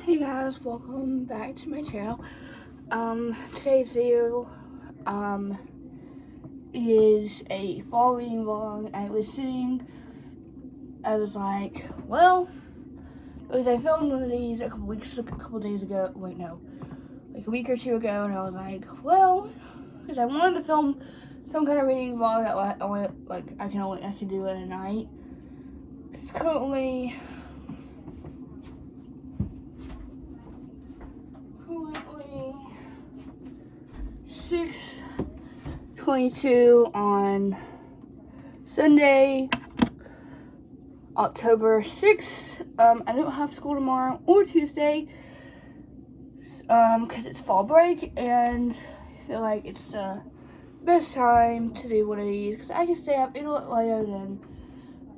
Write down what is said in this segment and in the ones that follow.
Hey guys, welcome back to my channel. Today's video, is a fall reading vlog. I was like, well, because I filmed one of these a couple days ago, wait no, like a week or two ago, and I was like, well, because I wanted to film some kind of reading vlog that I can do it at night. It's currently 6:22 on Sunday, October 6th. I don't have school tomorrow or Tuesday, because it's fall break, and I feel like it's the best time to do one of these, because I can stay up a little later than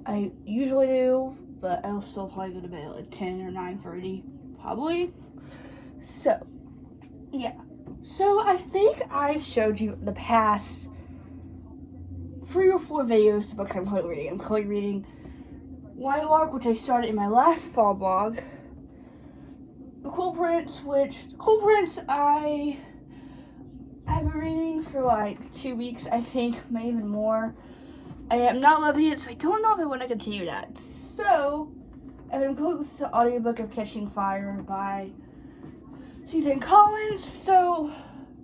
I usually do, but I'll still probably go to bed at like 10 or 9:30, probably. So, yeah. So, I think I've showed you the past 3 or 4 videos the books I'm currently reading. I'm currently reading White Lark, which I started in my last fall blog. The Cruel Prince, I have been reading for like 2 weeks, I think, maybe even more. I am not loving it, so I don't know if I want to continue that. So, I've been close to the audiobook of Catching Fire by Suzanne Collins. So,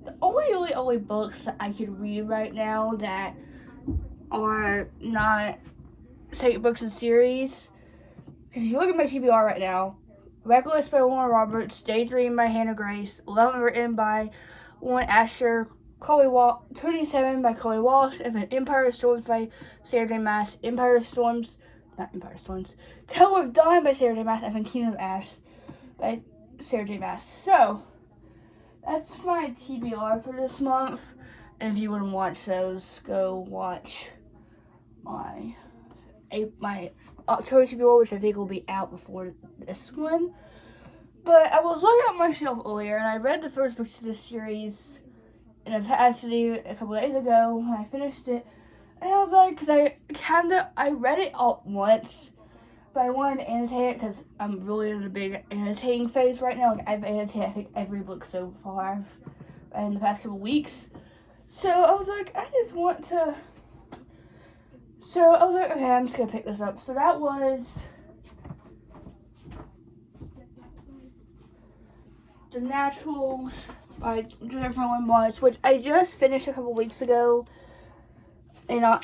the only books that I could read right now that are not second books in series, because if you look at my TBR right now, Reckless by Lauren Roberts, Daydream by Hannah Grace, Love Written by Lauren Asher, 27 by Chloe Walsh, and then Empire of Storms by Sarah J. Maas, Tower of Dawn by Sarah J. Maas, and then Kingdom of Ash by Sarah J. Maas. So, that's my TBR for this month, and if you want to watch those, go watch my October TBR, which I think will be out before this one. But I was looking at my shelf earlier, and I read the first book to this series in a capacity a couple days ago when I finished it. And I was like, because I read it all at once, but I wanted to annotate it because I'm really in a big annotating phase right now. Like, I've annotated, I think, every book so far in the past couple weeks. So I was like, okay, I'm just going to pick this up. So that was The Naturals by Jennifer Lynn Barnes, which I just finished a couple weeks ago.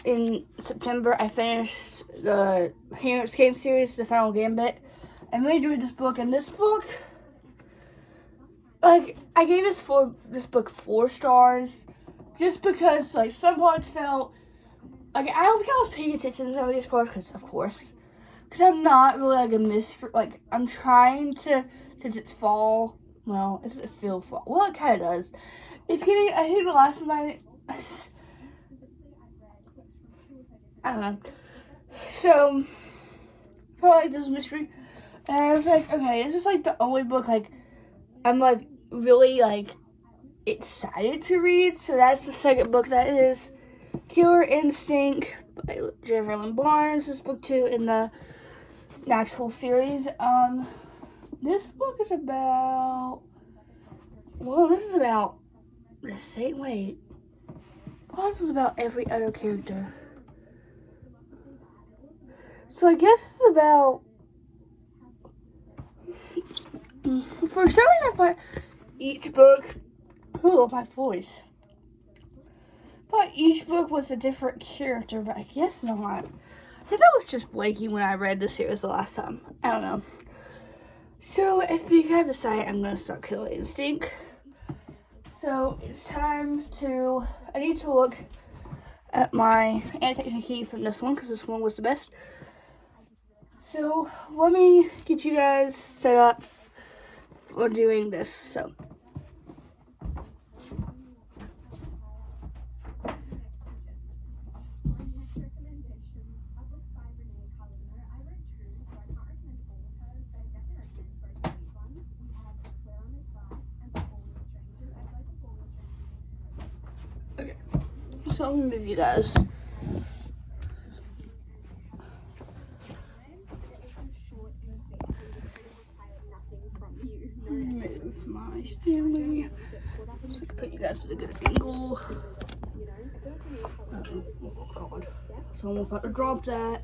In September, I finished the Parents Game series, The Final Gambit. I really enjoyed this book, and this book, like, I gave this book 4 stars, just because, like, some parts felt, like, I don't think I was paying attention to some of these parts, because I'm not really, like, I'm trying to, since it's fall, well, it doesn't feel fall, well, it kind of does. It's getting, I think the last of my, I don't know. So, I felt like this was mystery. And I was like, okay, this is like the only book like I'm like really like excited to read. So that's the second book that is Killer Instinct by Jennifer Lynn Barnes. This is book 2 in the Natural series. This book is about the same way. This is about every other character. So I guess it's about, for some reason I find each book, my voice. I thought each book was a different character, but I guess not. Because I was just blanking when I read the series the last time. I don't know. So if you have decided, I'm going to start Killer Instinct. So it's time to, I need to look at my annotation key from this one, because this one was the best. So, let me get you guys set up for doing this. So, okay. So, I'm going to move you guys. Short and effective, this book will take nothing from you. my Stanley. So I can put you guys at a good angle. Oh god. So I'm about to drop that.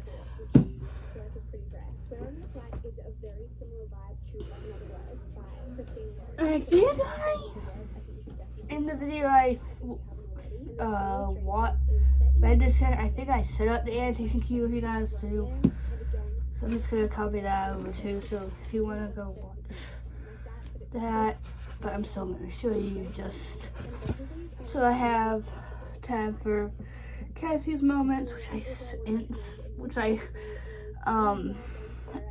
And I think in the video what Medicine, I think I set up the annotation key with you guys too. So I'm just gonna copy that over too. So if you wanna go watch that, but I'm still gonna show you just. So I have tab for Cassie's moments, which I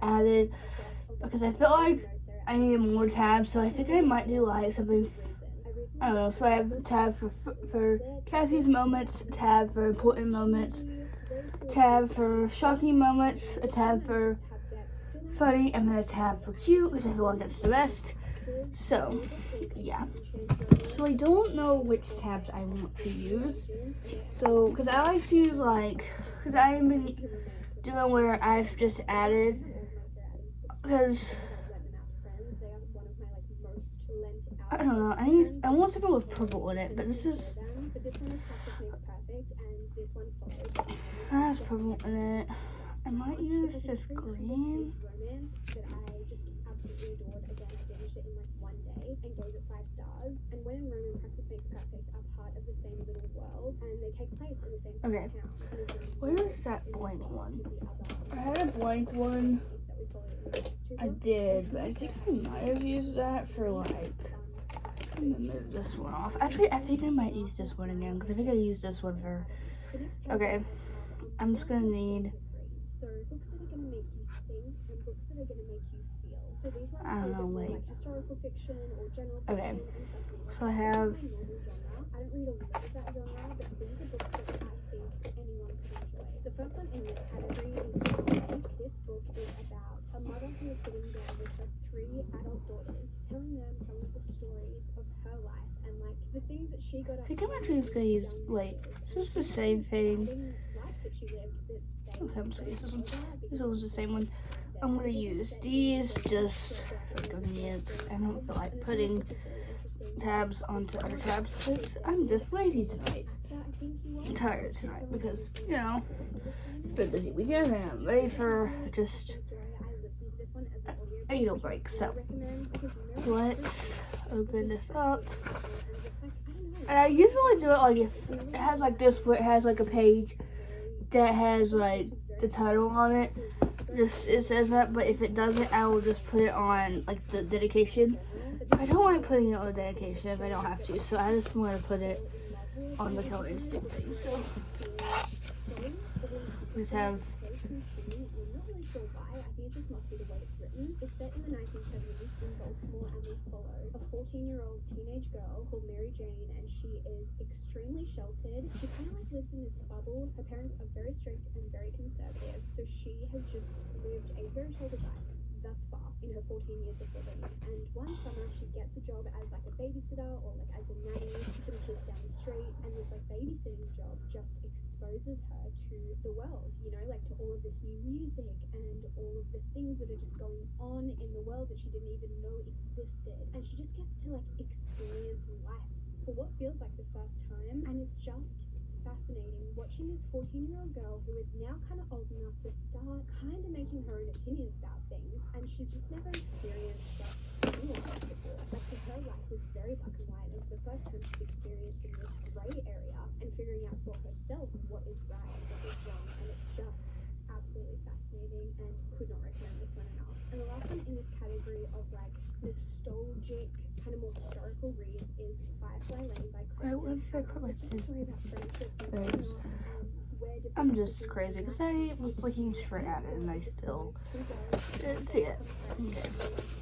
added because I felt like I needed more tabs. So I think I might do like something. I don't know, so I have a tab for Cassie's moments, a tab for important moments, tab for shocking moments, a tab for funny, and then a tab for cute, because I feel like that's the best. So, yeah. So I don't know which tabs I want to use. So, because I like to use because I have been doing where I've just added, because I don't know. I want something with purple in it, but this is. Has purple in it. I might use this green. And gave it 5 stars. And when in Rome and practice makes perfect are part of the same little world, and they take place in the same small town. Where is that blank one? I had a blank one. I did, but I think I might have used that for I'm gonna move this one off. Actually, I think I might use this one again because I think I used this one for. Okay, I'm just gonna need. So books that are gonna make you think and books that are gonna make you feel. So these ones I don't know, wait. Like historical fiction or general fiction. Okay, so I have. I don't read a lot of that genre, but these are books that I think anyone could enjoy. The first one in this category is Strong. This book is about a mother who is sitting down with her 3 adult daughters, telling them some of the stories of her life and the things that she got up to. I think I'm actually just gonna use this is the same thing. Okay, I'm just gonna use this one. This one was the same one. I'm gonna use these just for convenience. I don't feel like putting tabs onto other tabs because I'm just lazy tonight. I'm tired tonight because, it's been a busy weekend and I'm ready for just a little break. So, let's open this up. And I usually do it if it has this where it has a page that has the title on it. It says that, but if it doesn't, I will just put it on the dedication. I don't like putting it on the dedication if I don't have to, so I just want to put it on the Killer Instinct thing. So we just have. It's set in the 1970s in Baltimore, and we follow a 14-year-old teenage girl called Mary Jane, and she is extremely sheltered. She kind of lives in this bubble. Her parents are very strict and very conservative, so she has just lived a very sheltered life thus far in her 14 years of living. And one summer she gets a job as a babysitter or as a nanny for some kids down the street, and this babysitting job just exposes her to the world, to all of this new music and all of the things that are just going on in the world that she didn't even know existed. And she just gets to experience life for what feels like the first time, and it's just fascinating watching this 14-year-old girl who is now kind of old enough to start kind of making her own opinions about things, and she's just never experienced nuance before. Because her life was very black and white, and for the first time she's experiencing this grey area and figuring out for herself what is right and what is wrong, and it's just absolutely fascinating and could not recommend this one enough. And the last one in this category of nostalgic, kind of more historical reads is Firefly Lane by Kristen Hannah. It's just a story about friendship and whatnot. I'm just crazy because I was looking straight at it and I still didn't see it. Okay.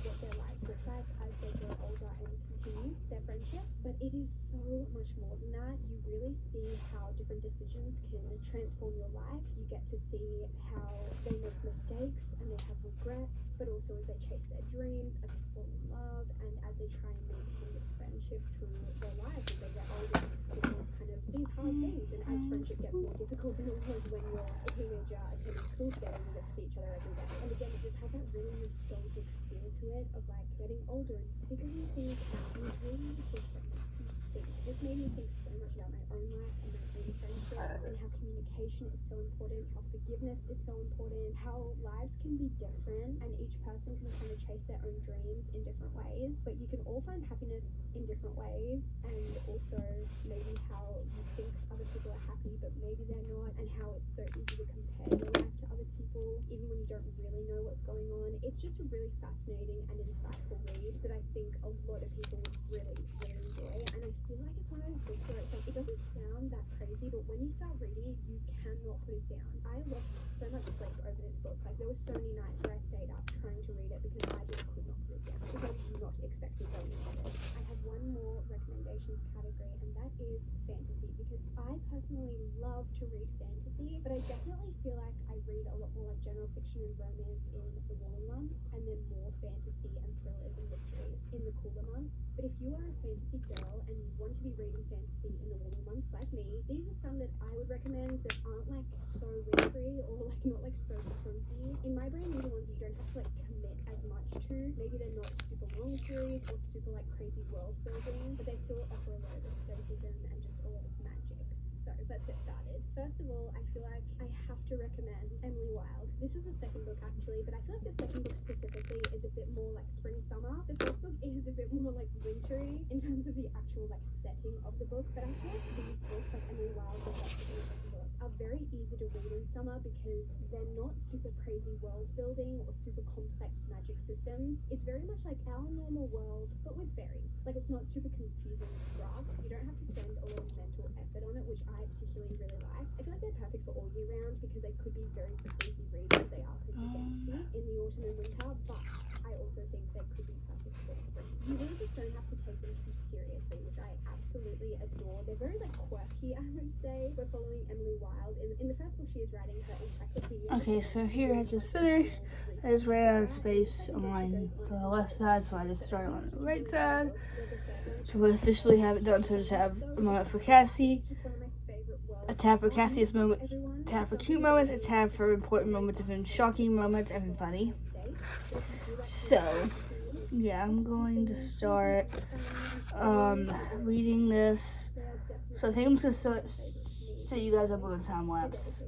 What their lives look like as they grow older and continue their friendship, but it is so much more than that. You really see how different decisions can transform your life. You get to see how they make mistakes and they have regrets, but also as they chase their dreams, as they fall in love, and as they try and maintain this friendship through their lives as they get older and experience kind of these hard things. And as friendship gets more difficult than it was when you're a teenager attending school together and you get to see each other every day. And again, it just has that really nostalgic feel to it of like getting older and figuring things out. And it's really just what makes you think. This made me think so much about my own life and my own friendships and how communication is so important, how forgiveness is so important, how lives can be different and each person can kind of chase their own dreams in different ways, but you can all find happiness in different ways, and also maybe how you think other people are happy but maybe they're not, and how it's so easy to compare your life to other people even when you don't really know what's going on. It's just a really fascinating and insightful read that I think a lot of people would really enjoy, and I feel like it's one of those books where it's like, it doesn't sound that crazy, but when you start reading it, you cannot put it down. I lost so much sleep over this book. Like, there were so many nights where I stayed up trying to read it because I just could not put it down, because I was not expecting going into it. I have one more recommendations category, and that is fantasy, because I personally love to read fantasy, but I definitely feel like I read a lot more like general fiction and romance in the warmer months, and then more fantasy and thrillers and mysteries in the cooler months. But if you are a fantasy girl and you want to be reading fantasy in the warmer months like me, these are some that I would recommend that aren't like so wintry or like not like so cozy. In my brain, these are ones you don't have to like commit as much to. Maybe they're not super long series or super like crazy world building, but they still offer a lot of escapism and just a lot of magic. So let's get started. First of all, I feel like I have to recommend Emily Wilde. This is the second book actually, but I feel like the second book specifically is a bit more like spring summer. The first book is a bit more like wintry in terms of the actual like setting of the book, but I feel like these books, like Emily Wilde and the second book, are very easy to read in summer because they're not super crazy world building or super complex magic systems. It's very much like our normal world, but with fairies. Like, it's not super confusing to grasp. You don't have to spend a lot of mental effort on it, which I particularly really like. I feel like they're perfect for all year round because they could be very cozy reads as they are cozy fantasy in the autumn and winter, but I also think they could be perfect for spring. You really just don't have to take them too seriously, which I absolutely adore. They're very like quirky, I would say. We're following Emily Wilde. In the first book, she is writing her encyclopedia. Okay, so here I just finished. I just ran out of space on the left side, so I just started on the right side. So we officially have it done. So just have a moment for Cassie, a tab for Cassie's moment, a tab for cute moments, a tab for important moments, and shocking moments, and funny. So yeah, I'm going to start reading this. So I think I'm just gonna set you guys up on a time lapse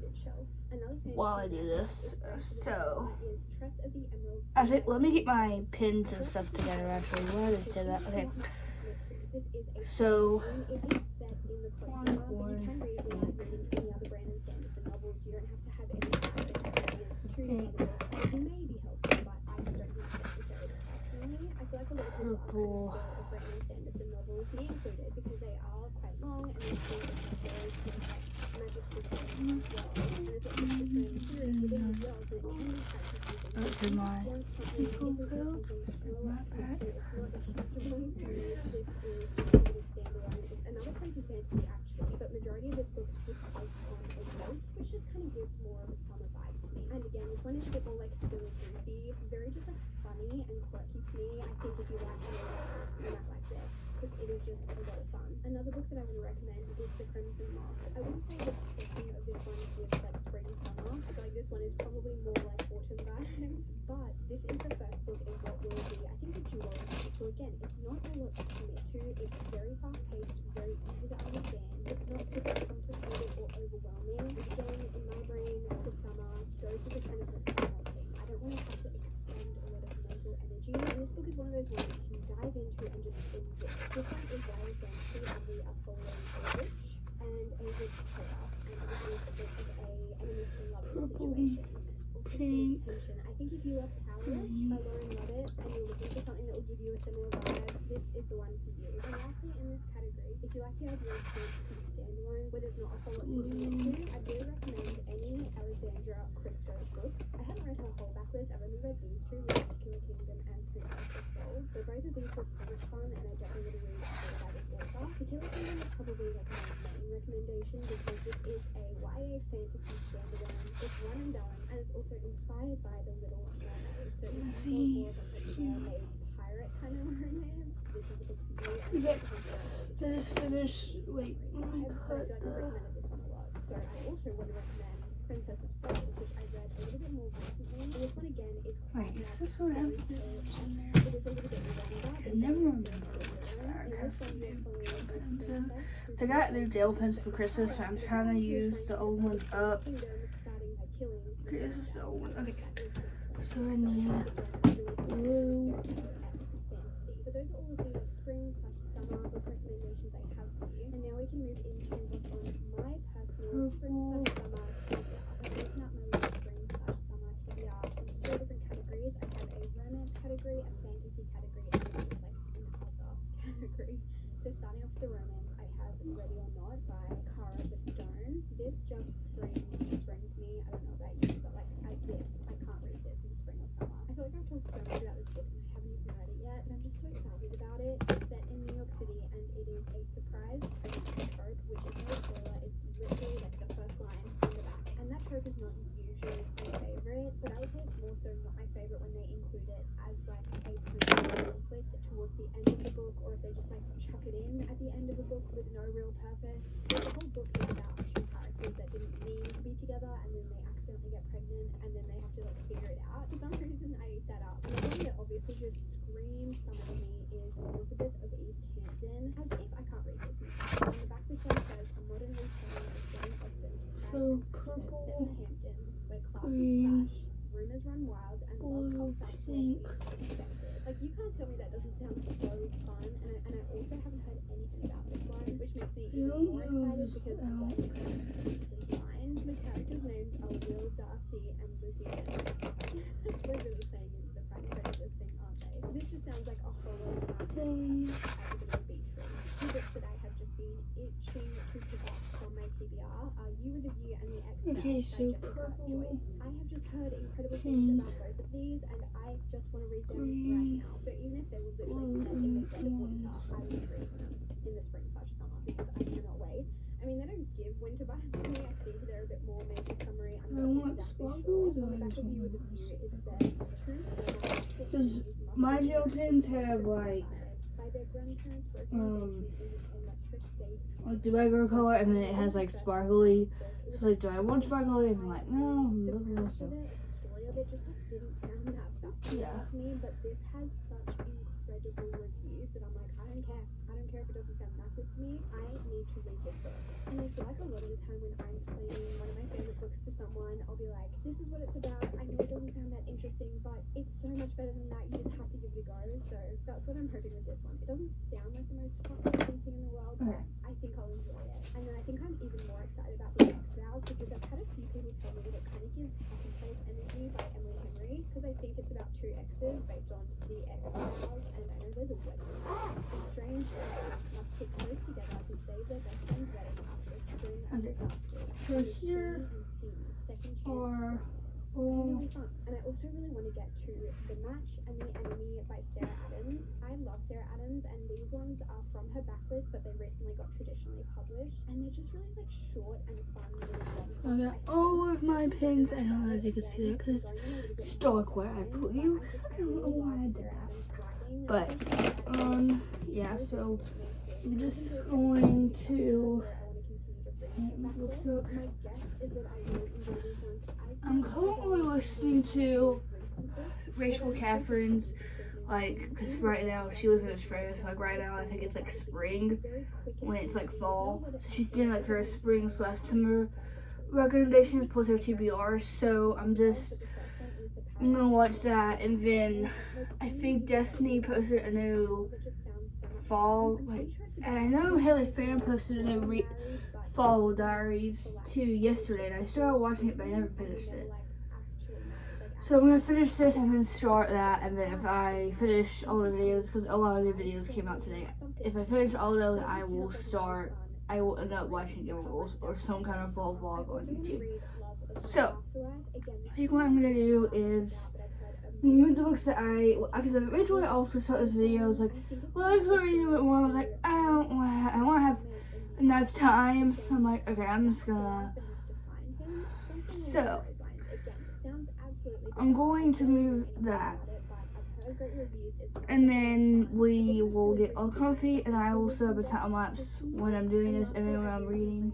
while I do this. So actually, let me get my pins and stuff together. Actually, while I just did that. Okay. So purple. Me included, because they are quite long and they feel very magic systems and there's a system within the world that can be quite confusing. That's in my people. It's not a huge long series. This is just a bit of standalone. It's another crazy fantasy actually, but majority of this book takes place on a boat, which just kind of gives more of a summer vibe to me. And again, this one is a bit more like silly goofy, very just like funny and quirky to me. I think if you like it, you might like this, because it is just a lot of fun. Another book that I would recommend is The Crimson Moth. I wouldn't say the setting of this one gives like spring summer. I feel like this one is probably more like autumn vibes, but this is the first book in what will be, I think, a duology. So again, it's not a lot to commit to. It's very fast paced, very easy to understand. It's not super complicated or overwhelming. Again, in my brain, for summer, those are the kind of books I'm wanting. I don't want to have to expend a lot of mental energy. And this book is one of those ones you can dive into and just enjoy. This one is wild fantasy, and we are following a witch and a witch player, and it is a bit of a enemies to lovers situation. And it's also full of tension. I think if you are Powerless by Lauren Lovitz and you're looking for something that will give you a similar vibe, this is the one for you. And lastly, in this category, if you like the idea of fantasy standalones where there's not a whole lot to commit to, I'd really recommend any Alexandra Christo books. I haven't read her whole backlist. I've only read these two, Particular Kingdom and Princess of Souls. So both of these were so much fun, and I definitely would read more by this author. Particular Kingdom is probably like my main recommendation because this is a YA fantasy standalone. It's one and done, and it's also inspired by The Little Mermaid. So it's more of like a mermaid pirate kind of romance. This is a book for you. Okay, I just finished Wait, let me put I've recommended this one a lot. So I also want to recommend Princess of Souls, which I read a little bit more recently. This one again is Wait, is this what I have to it is a little bit longer. I never remember So I got new gel pens for Christmas, but I'm trying to use the old ones up. Okay, this is the old one. Okay. So I need blue. But those are all of the spring/summer book recommendations I have for you. And now we can move into what's on my personal spring/summer TBR. I've broken out my little spring/summer TBR into 4 different categories. I have a romance category, a fantasy category, and then just like another category. So starting off with the romance, I have Ready or Not by Cara Stone. This just screams spring to me. I don't know about you, but like as if I can't read this in spring or summer. I feel like I've talked so much about this book and I haven't even read it yet, and I'm just so excited about it. It's set in New York City and it is a surprise pregnancy trope, which is no spoiler, is literally like the first line on the back. And that trope is not usually my favorite, but I would say it's more so not my favorite when they include it as like a prenatal conflict towards the end of the book, or if they just like chuck it in at the end of the book with no real purpose. The whole book is about 2 characters that didn't mean to be together and then they accidentally get pregnant and then they have to like figure it out. For some reason I ate that up. And the one that obviously just screams summer to me is Elizabeth of East Hampton. As if I can't read this in Spanish. On the back this one says a modern retelling of Jane Austen's So purple, set in the Hamptons where classes green, clash, rumors run wild, and love blue, pops up pink. unexpected. Like you can't tell me that doesn't sound so fun, and I also haven't heard anything about this one, which makes me even more excited because I'm like completely blind. The characters' names are Will, Darcy, and Lizzie. We're really playing into the Pride and Prejudice thing, aren't they? This just sounds like a horror movie at the beach room. 2 books that I have just been itching to pick up from my TBR are You With a View and The Ex-Files Okay, by so Jessica purple, Joyce. I have just heard incredible pink, things about both of these, and I just want to read them right now. So even if they were literally set in the dead of winter, I would read them in the spring/summer because I cannot wait. I mean, they don't give winter vibes to me. I think they're a bit more maybe summery. I'm I not want exactly sparkles sure. or On the I back just of You want With a those? View, it says, "True Because my gel pens have like by their grandparents broken engagement in this electric day the regular color, and then it has like sparkly. So like, do I want sparkly? And I'm like, no, look at this stuff. The story of it just like didn't sound that fascinating to me, but this has such incredible reviews that I'm like, I don't care. I don't care if it doesn't sound that good to me. I need to read this book. And I feel like a lot of the time when I'm explaining one of my favorite books to someone, I'll be like, this is what it's about. I know it doesn't sound that interesting, but it's so much better than that. You just have to give it a go. So that's what I'm hoping with this one. It doesn't sound like the most fascinating thing in the world, but I think I'll enjoy it. And then I think I'm even more excited about The Ex-Files because I've had a few people tell me that it kind of gives Happy Place Energy by Emily Henry, because I think it's about 2 exes based on The Ex-Files, and I know there's a wedding. Strange exes must get close together to save their best friend's wedding after a string of disasters. So here are Really fun. And I also really want to get to The Match and The Enemy by Sarah Adams. I love Sarah Adams, and these ones are from her backlist, but they recently got traditionally published, and they're just really like short and fun little rom-coms. I got all of my pins. I don't know if you can see that because it's dark where I put you. I don't know why I did that. But yeah, so I'm just going to look. I'm currently listening to Rachel Catherine's, like, because right now she lives in Australia, so like right now I think it's like spring when it's like fall. So she's doing like her spring/summer recommendations plus her TBR. So I'm gonna watch that, and then I think Destiny posted a new fall, like, and I know Haley Fan posted a new fall diaries too yesterday, and I started watching it, but I never finished it. So I'm gonna finish this and then start that, and then if I finish all the videos, because a lot of the videos came out today, if I finish all of those, I will end up watching Game of Thrones or some kind of fall vlog on YouTube. So I think what I'm gonna do is read the books that because originally I was to start this video, I was like, well, I just want to read a bit more. I was like, I want to have enough time, so I'm like, okay, I'm just gonna. So I'm going to move that great reviews. It's and then we will get all comfy, and I will set up a time lapse when I'm doing this, and then when I'm reading,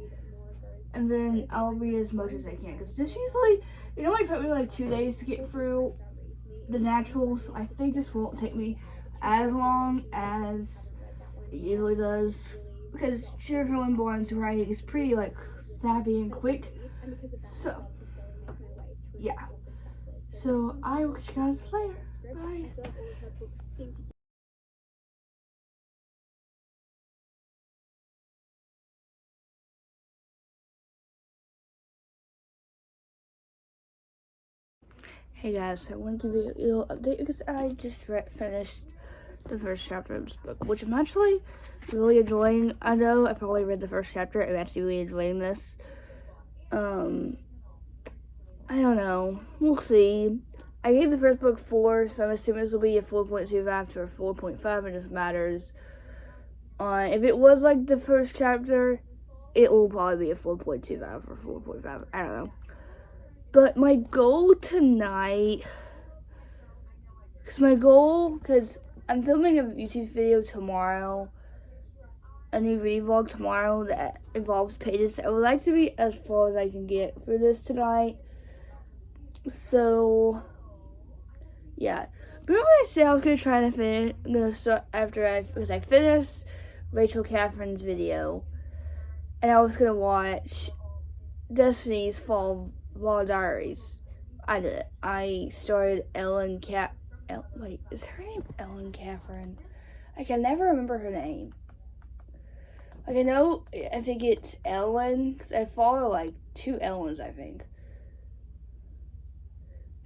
and then I'll read as much as I can, because this usually, it only took me like 2 days to get through the naturals. I think this won't take me as long as it usually does, because Jennifer Lynn Bourne's writing is pretty like snappy and quick. So yeah, so I will catch you guys later. Bye. Hey guys, so I want to give you a little update because I just finished the first chapter of this book, which I'm actually really enjoying. I know I've probably read the first chapter. I'm actually really enjoying this. I don't know. We'll see. I gave the first book 4, so I'm assuming this will be a 4.25 to a 4.5. It just matters. If it was like the first chapter, it will probably be a 4.25 or 4.5. I don't know. But my goal tonight, because I'm filming a YouTube video tomorrow, a new reading vlog tomorrow that involves pages. I would like to be as far as I can get for this tonight. So, yeah. Remember I said I was going to try to finish, I'm going to start because I finished Rachel Catherine's video, and I was going to watch Destiny's Fall Diaries. I did it. I started wait, is her name Ellen Catherine? I can never remember her name. Like, I think it's Ellen, because I follow like 2 Ellens, I think.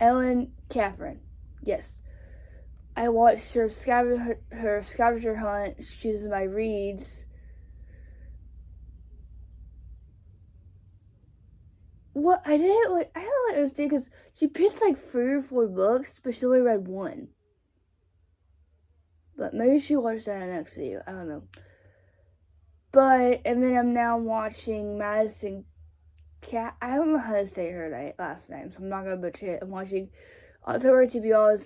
Ellen Catherine, yes. I watched her scavenger hunt. She's my reads. What I don't understand, because she picked like 3 or 4 books, but she only read 1. But maybe she watched that in the next video. I don't know. And then I'm now watching Madison Cat. I don't know how to say her last name, so I'm not gonna butcher it. I'm watching October TBR's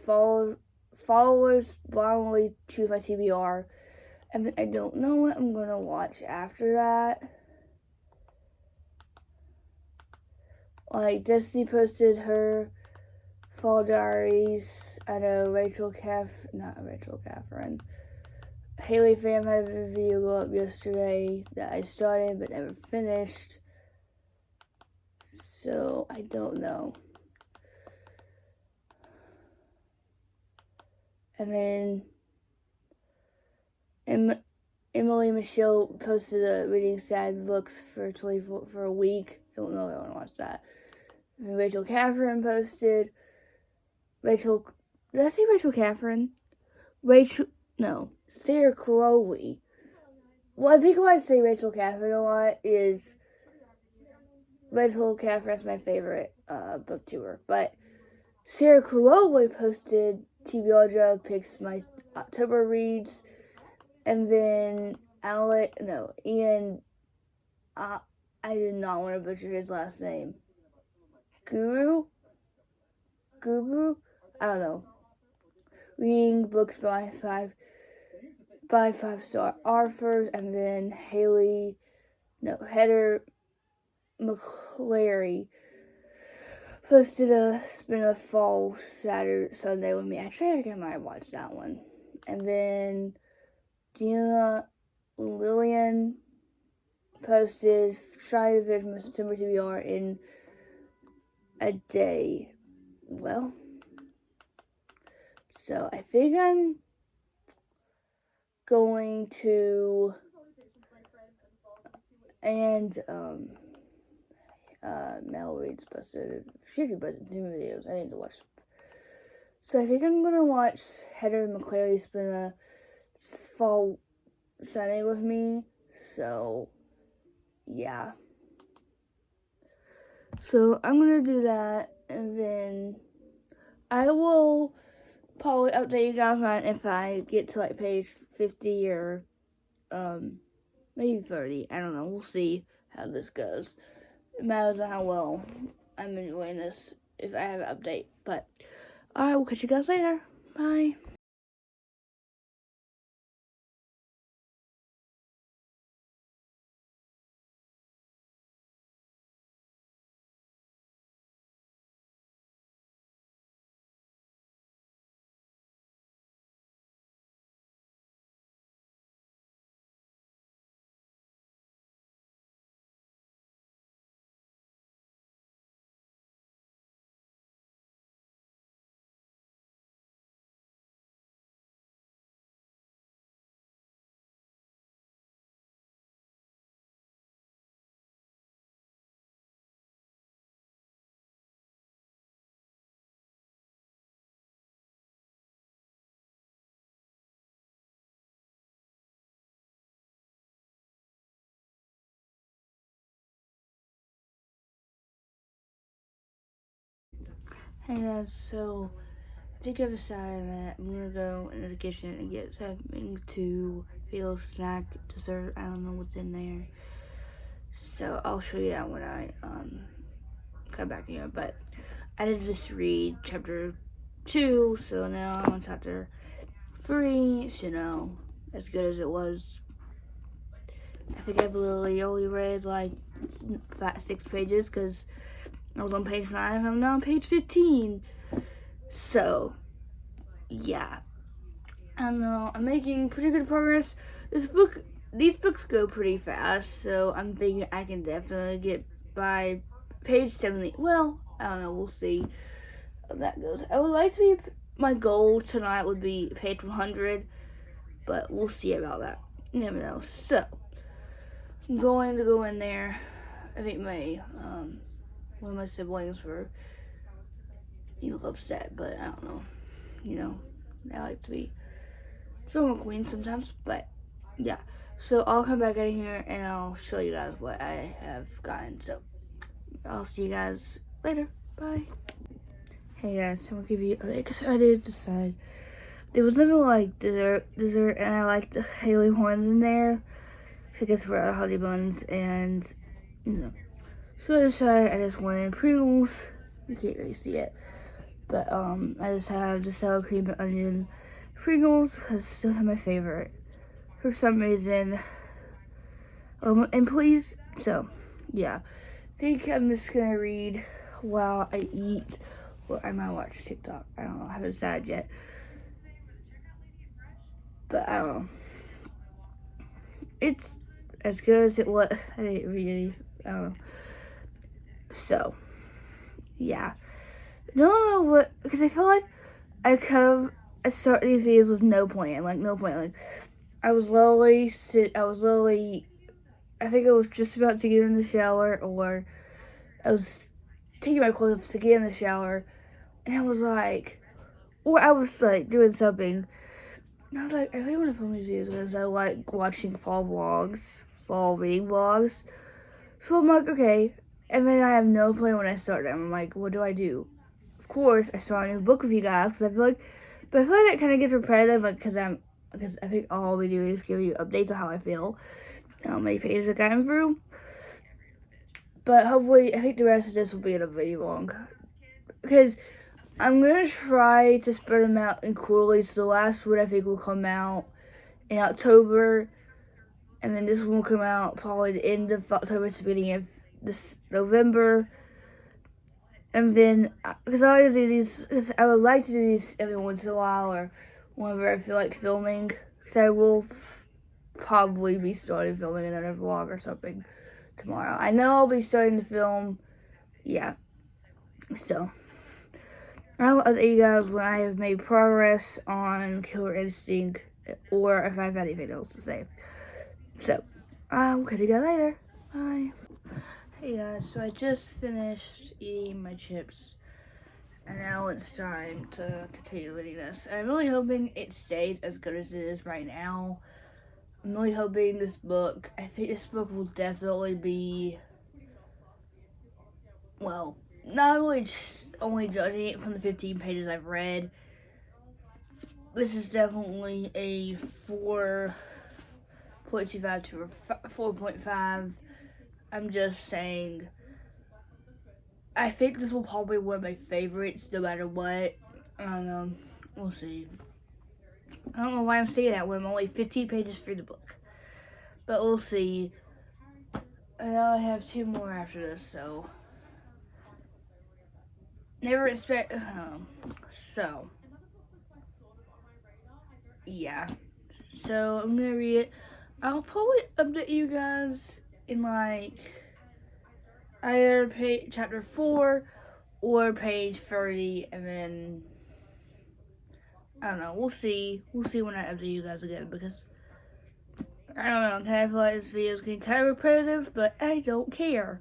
Followers Blindly Choose My TBR, and then I don't know what I'm gonna watch after that. Like, Destiny posted her Fall Diaries. I know Haley Pham had a video go up yesterday that I started but never finished. So, I don't know. And then Emily Michelle posted a reading sad books for a week. Don't know if I want to watch that. And then Rachel Catherine posted. Did I say Rachel Catherine? Sarah Crowley. Well, I think when I say Rachel Catherine a lot is Rachel Catherine's my favorite booktuber. But Sarah Crowley posted TBR picks my October reads, and then Ian. I did not want to butcher his last name. Guru. I don't know. Reading books by 5-star authors, and then Heather McClary posted a spin-off Fall Sunday with me. Actually, I think I might watch that one. And then Gina Lillian posted Try to Vision September TBR in a day. Well, so I think I'm going to, and Mel Reed's posted new videos. I need to watch. So I think I'm gonna watch Heather McClary's been a Fall Sunday with me. So yeah. So I'm gonna do that, and then I will probably update you guys on if I get to like page 50 or maybe 30. I don't know. We'll see how this goes. It matters on how well I'm enjoying this if I have an update. But I will catch you guys later. Bye. Hey guys, so I think I've decided that I'm gonna go into the kitchen and get something to be a little snack, dessert. I don't know what's in there. So I'll show you that when I come back here. But I did just read chapter 2, so now I'm on chapter 3. So as good as it was. I think I've literally only read like 6 pages because I was on page 9. I'm now on page 15. So yeah, I don't know. I'm making pretty good progress. These books go pretty fast, so I'm thinking I can definitely get by page 70. Well, I don't know. We'll see how that goes. I would like to be. My goal tonight would be page 100, but we'll see about that. You never know. So I'm going to go in there. I think one of my siblings were upset, but I don't know. I like to be drama queen sometimes, but yeah. So I'll come back in here and I'll show you guys what I have gotten. So I'll see you guys later. Bye. Hey guys, I'm gonna give you. Because I did decide there was nothing like dessert, and I liked the Haley Horns in there. So I guess for honey buns and So I decided I just wanted Pringles. You can't really see it, but I just have the sour cream and onion Pringles because those are my favorite for some reason. And please, so yeah, I think I'm just gonna read while I eat, or I might watch TikTok. I don't know. I haven't decided yet, but I don't know. It's as good as it was. I didn't really. I don't know. So yeah, I don't know what, because I feel like I start these videos with no plan. Like I think I was just about to get in the shower, or I was taking my clothes off to get in the shower, and I was like doing something, and I was like, I really want to film these videos because I like watching fall reading vlogs. So I'm like, okay, and then I have no plan when I start them. I'm like, what do I do? Of course, I saw a new book with you guys because I feel like that kind of gets repetitive, like because I think all we do is give you updates on how I feel, how many pages I've gotten through. But hopefully, I think the rest of this will be in a video long, because I'm gonna try to spread them out in quarterly. So the last one I think will come out in October, and then this one will come out probably the end of October, the beginning of this November. And then, because I like to do these, because I would like to do these every once in a while, or whenever I feel like filming, because I will probably be starting filming another vlog or something tomorrow. I know I'll be starting to film, yeah. So I'll update you guys when I have made progress on Killer Instinct, or if I have anything else to say. So I'm gonna go later. Bye. Hey guys, so I just finished eating my chips, and now it's time to continue eating this. I'm really hoping it stays as good as it is right now. I'm really hoping I think this book will definitely be, well, not really only judging it from the 15 pages I've read. This is definitely a 4.25 to a 4.5. I'm just saying, I think this will probably be one of my favorites no matter what. I don't know. We'll see. I don't know why I'm saying that when I'm only 15 pages through the book. But we'll see. I know I have 2 more after this, so. Never expect. So. Yeah. So I'm gonna read it. I'll probably update you guys in like either chapter 4 or page 30, and then I don't know. We'll see. We'll see when I update you guys again, because I don't know. I feel like this video is getting kind of repetitive, but I don't care.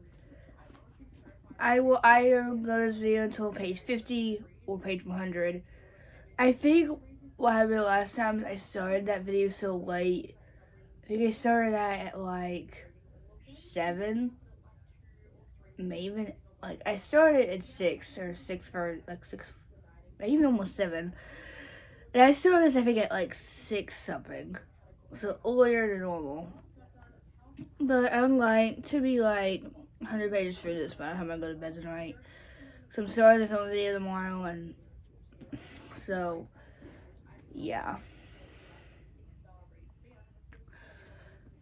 I will either go to this video until page 50 or page 100. I think what happened last time I started that video so late. I think I started that at like 7, maybe even like I started at 6 for like 6, maybe almost 7, and I started this I think at like 6 something, so earlier than normal. But I would like to be like 100 pages through this by the time I go to bed tonight. So I'm starting to film a video tomorrow, and so yeah.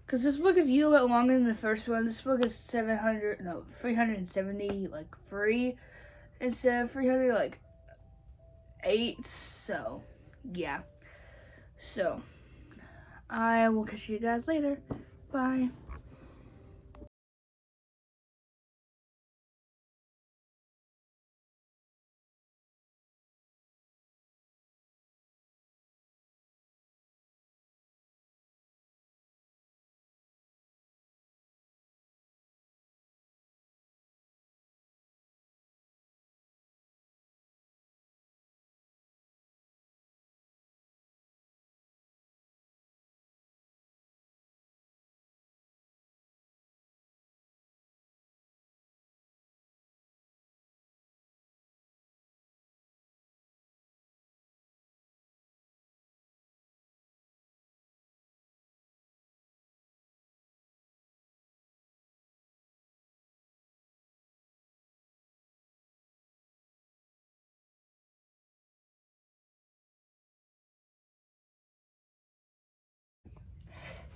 Because this book is a little bit longer than the first one. This book is 370, like, free instead of 300, like, 8. So, yeah. So, I will catch you guys later. Bye.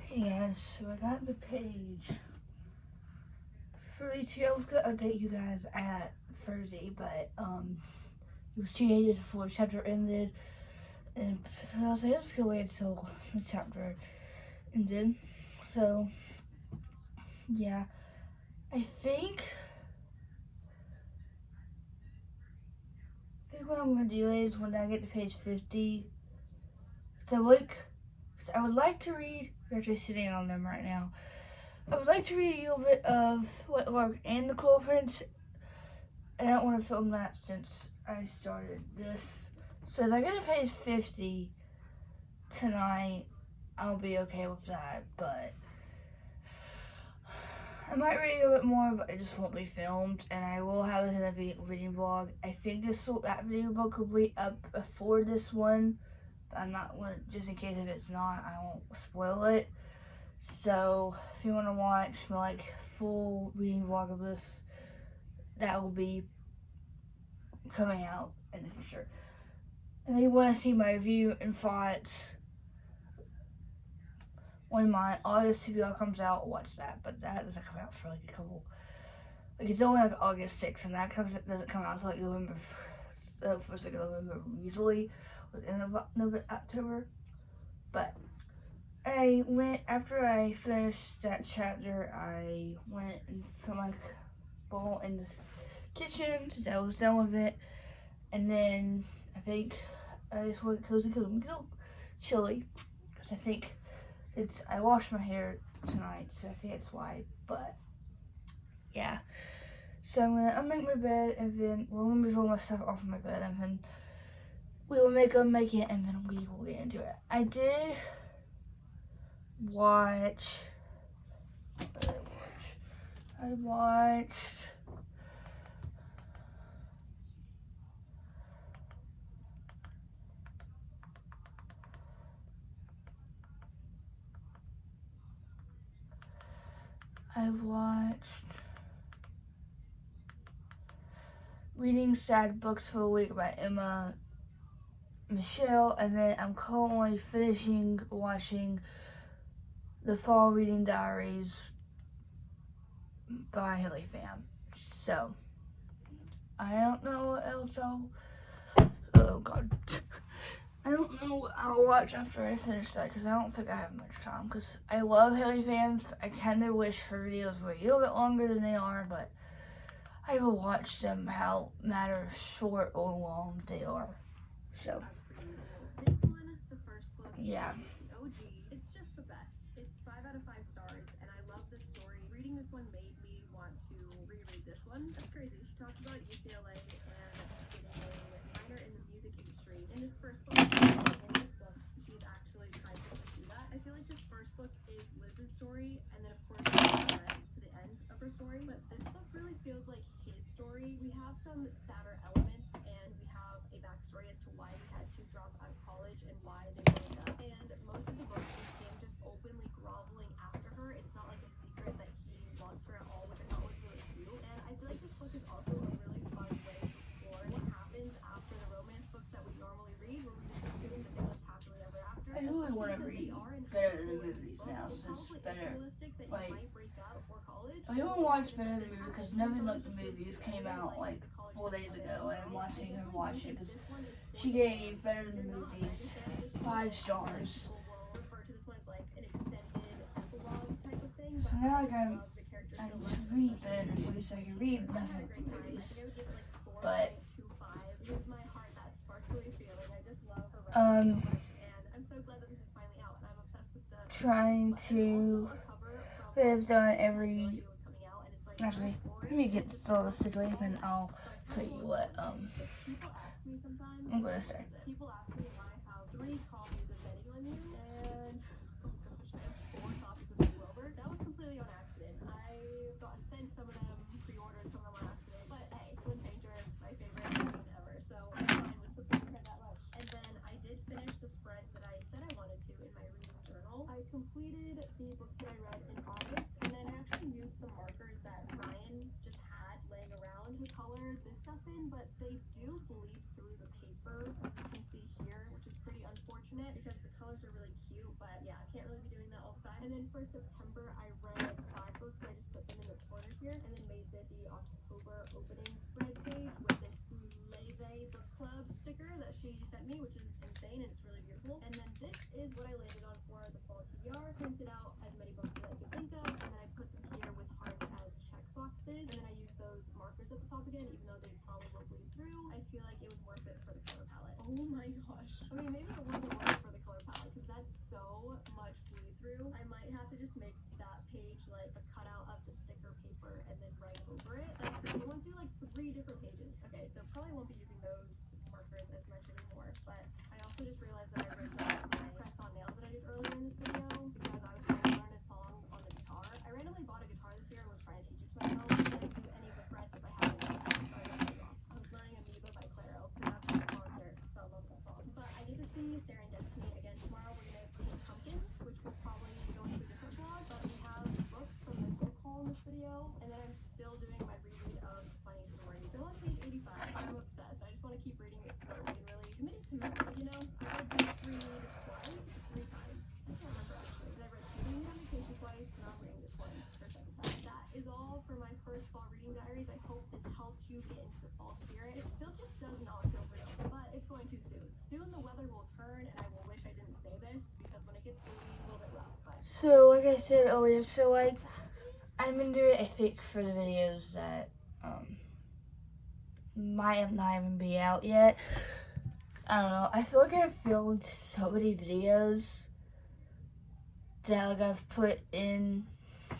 Hey guys, so I got the page 32. I was gonna update you guys at Thursday, but it was 2 days before the chapter ended, and I was like, I'm just gonna wait until the chapter ended. So yeah, I think what I'm gonna do is when I get to page 50. So I would like to read. We're actually sitting on them right now. I would like to read a little bit of Whitelark and the Cruel Prince, and I don't want to film that since I started this. So if I get to page 50 tonight, I'll be okay with that. But I might read a little bit more, but it just won't be filmed, and I will have this in a video vlog. I think that video book will be up before this one. I'm not going to, just in case if it's not, I won't spoil it. So if you want to watch my like full reading vlog of this, that will be coming out in the future. And if you want to see my review and thoughts when my August TBR comes out, watch that. But that doesn't come out for like a couple, like it's only like August 6th, and that doesn't come out until like November, first week of November usually. In October. But I went, after I finished that chapter, I went and put my bowl in the kitchen since I was done with it, and then I think I just went cozy because I'm a little chilly, because I think I washed my hair tonight, so I think that's why. But yeah, so I'm gonna unmake my bed, and then I'm gonna move all my stuff off my bed, and then we will make it, and then we will get into it. I did watch. I watched. Reading Sad Books for a Week by Emma Michelle, and then I'm currently finishing watching The Fall Reading Diaries by Haley Pham. So I don't know what else oh god, I don't know what I'll watch after I finish that, because I don't think I have much time, because I love Haley Pham. I kind of wish her videos were a little bit longer than they are, but I will watch them how matter short or long they are. So yeah. OG. It's just the best. It's 5 out of 5 stars, and I love this story. Reading this one made me want to reread this one. That's crazy. She talks about UCLA and getting a minor in the music industry. In this first book, she's actually tried to pursue that. I feel like this first book is Liz's story, and then of course the rest to the end of her story. But this book really feels like his story, story. We have some sadder elements, and we have a backstory as to why we had to drop out of college and why they broke up. And most of the book is him just openly groveling after her. It's not like a secret that he wants her at all, which I thought was really cute. And I feel like this book is also a really fun way to explore what happens after the romance books that we normally read, where we just assume that they live happily ever after. I really want to read Better Than the Movies now, since Better, like, I even watched Better Than the Movie because Never Loved the Movies came out like 4 days ago, and I'm watching her watch it because she gave Better Than the Movies 5 stars. So now I need to read Better Than the Movies so I can read Never Loved the Movies. But trying to live done every. Actually, let me get all this situated and I'll tell you what I'm gonna say. People ask me why I have 3 copies of Betting on You, and oh gosh, I have 4 copies of Blue Rover. That was completely on accident. I got sent some of them, pre-ordered some of them on accident. But hey, Twin Painter, my favorite one ever. So I'm fine with the book that much. And then I did finish the spreads that I said I wanted to in my reading journal. I completed the book that I read in August, and then I actually used some markers that Ryan just had laying around to color this stuff in, but they do bleed through the paper, as you can see here, which is pretty unfortunate because the colors are really cute, but yeah, I can't really be doing that all the time. And then for September, I read 5 books, so I just put them in the corner here, and then made the October opening spread page with this Leve Book Club sticker that she sent me, which is insane, and it's really beautiful. And then this is what I landed on for the fall TBR. Printed out as many books as I could think of, and then I put them here with hearts as check boxes, and then I used those markers at the top again, even though they probably will bleed through. I feel like it was worth it for the color palette. Oh my gosh. I mean, maybe it wasn't worth it for the color palette, because that's so much bleed through. I might have to just make that page like a cutout of the sticker paper and then write over it. That's crazy. I went through like 3 different pages. Okay, so probably won't be using those markers as much anymore, but I also just realized that I ripped out my press-on nails that I did earlier in this video because I was trying to learn a song on the guitar. I randomly bought a guitar this year and was trying to teach it to myself. I didn't do any of the frets if I had it. Sorry, that was off. I was learning Amoeba by Clairo because that's my concert. So I love that song. But I get to see Sarah and Destiny again tomorrow. We're gonna paint pumpkins, which will probably go into a different vlog. But we have books from the book haul in this video, and then I'm still doing my reread of Funny Story. Still on page 85. I'm obsessed. I just want to keep reading it slowly and really committed to memory, you know? I read this read twice, 3 times. I can't remember actually, but I read Being on Vacation twice, and I'm reading this one for 7 times. That is all for my first fall reading diaries. I hope this helped you get into the fall spirit. It still just does not feel real, but it's going to soon. Soon the weather will turn, and I will wish I didn't say this, because when it gets gloomy, it's a little bit rough. But so, like I said earlier, so like, I'm gonna do a fake for the videos that, might not even be out yet. I don't know. I feel like I've filmed so many videos that like I've put in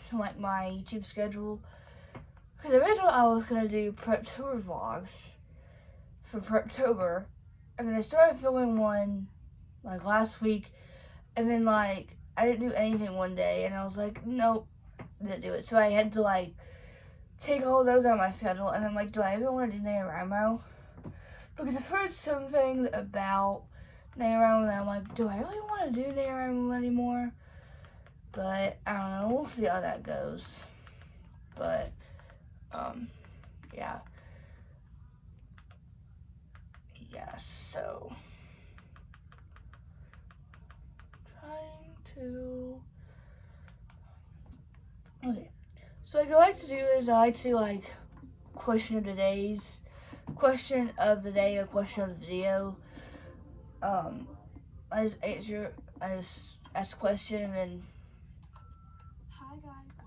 to like my YouTube schedule. Because originally I was gonna do Preptober vlogs for Preptober, and then I started filming one like last week, and then like I didn't do anything one day, and I was like, nope, didn't do it. So I had to like take all those out of my schedule, and I'm like, do I even want to do NaNoWriMo? Because I've heard something about NaNoWriMo, and I'm like, do I really want to do NaNoWriMo anymore? But I don't know, we'll see how that goes. But yeah. Yeah, so okay. So what I like to do is I like to like question of the day or question of the video. I just ask a question, and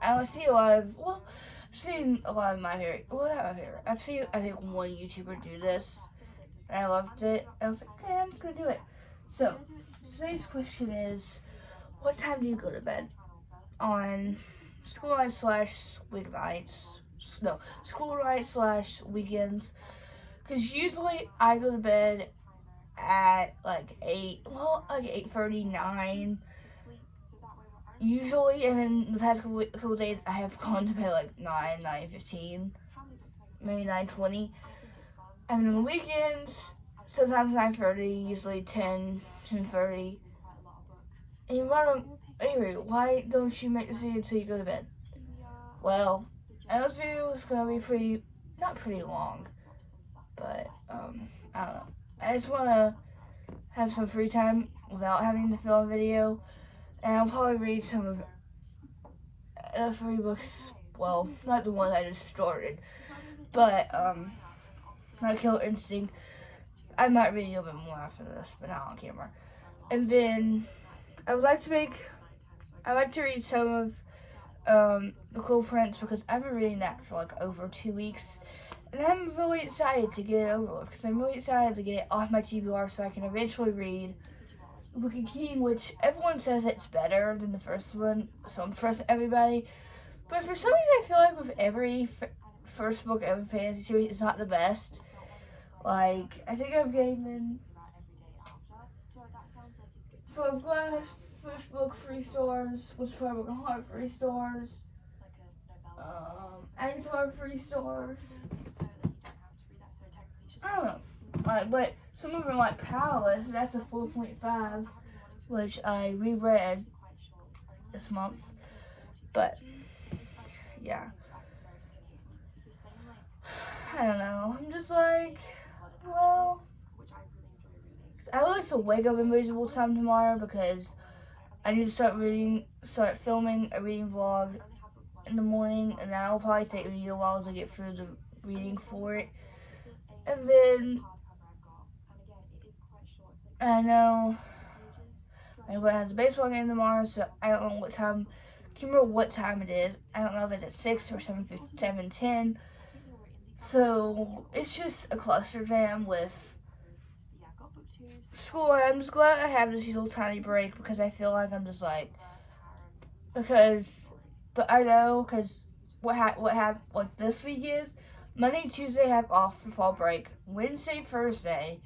I see a lot of, well, I've seen a lot of my favorite, well, not my favorite, I've seen, I think, one YouTuber do this, and I loved it, and I was like, okay, I'm just gonna do it. So, today's question is, what time do you go to bed? On school nights / weeknights, no, school nights / weekends, because usually I go to bed at like 8:30, 9. Usually, and in the past couple days, I have gone to bed like 9:15. maybe 9:20. And on the weekends, sometimes 9:30, usually 10:30. And you wonder, anyway, why don't you make this video until you go to bed? Well, this video is going to be not pretty long, but, I don't know. I just want to have some free time without having to film a video, and I'll probably read some of the free books. Well, not the one I just started, but not Killer Instinct. I might read a little bit more after this, but not on camera. And then I would like to read some of The Cruel Prince, because I've been reading that for like over 2 weeks. And I'm really excited to get it over with, because I'm really excited to get it off my TBR so I can eventually read Book of King, which everyone says it's better than the first one, so I'm trusting everybody. But for some reason, I feel like with every first book of a fantasy series, it's not the best. Like, I think I've given Four Glass, first book, 3 stars. What's Fire Broken Heart, 3 stars. Avatar, 3 stars. I don't know. Like, but some of them, like Powerless, that's a 4.5, which I reread this month. But yeah, I don't know. I'm just like, well, I would like to wake up Invisible Time tomorrow because I need to start filming a reading vlog in the morning, and that'll probably take me a while to get through the reading for it. And then I know my boy has a baseball game tomorrow, so I don't know what time. I can't remember what time it is. I don't know if it's at 6 or 7:10. So it's just a cluster jam with school. I'm just glad I have this little tiny break, because I feel like I'm just like, but I know, because what happened like this week is Monday, Tuesday I have off for fall break. Wednesday, Thursday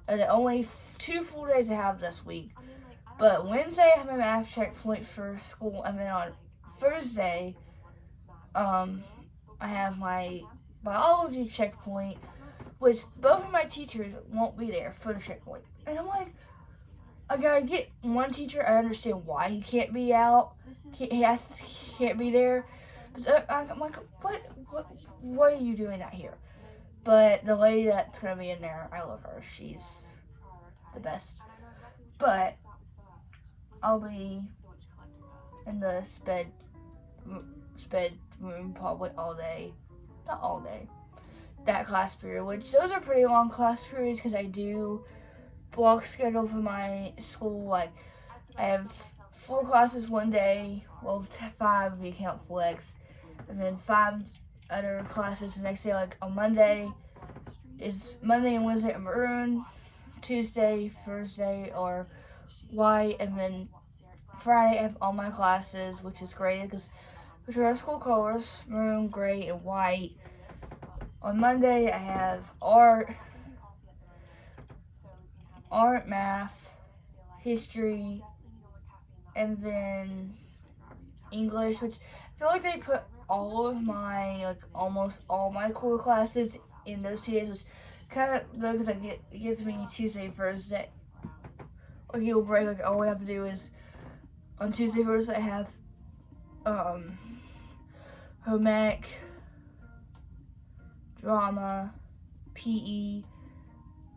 are the only 2 full days I have this week. But Wednesday I have my math checkpoint for school, and then on Thursday, I have my biology checkpoint, which both of my teachers won't be there for the checkpoint. And I'm like, I gotta get one teacher. I understand why he can't be out. He can't be there. But I'm like, what are you doing out here? But the lady that's gonna be in there, I love her. She's the best. But I'll be in the sped room probably all day. Not all day. That class period, which those are pretty long class periods, because I do block schedule for my school. Like, I have 4 classes one day, well, 5 if you count flex, and then 5 other classes the next day. Like on Monday and Wednesday are maroon, Tuesday, Thursday are white, and then Friday I have all my classes, which is great because which are our school colors, maroon, gray, and white. On Monday I have art, math, history, and then English, which I feel like they put all of my, like almost all my core classes in those 2 days, which kind of good because it gives me Tuesday, Thursday. Like, you'll break, like all I have to do is on Tuesday, Thursday I have home ec, drama, PE,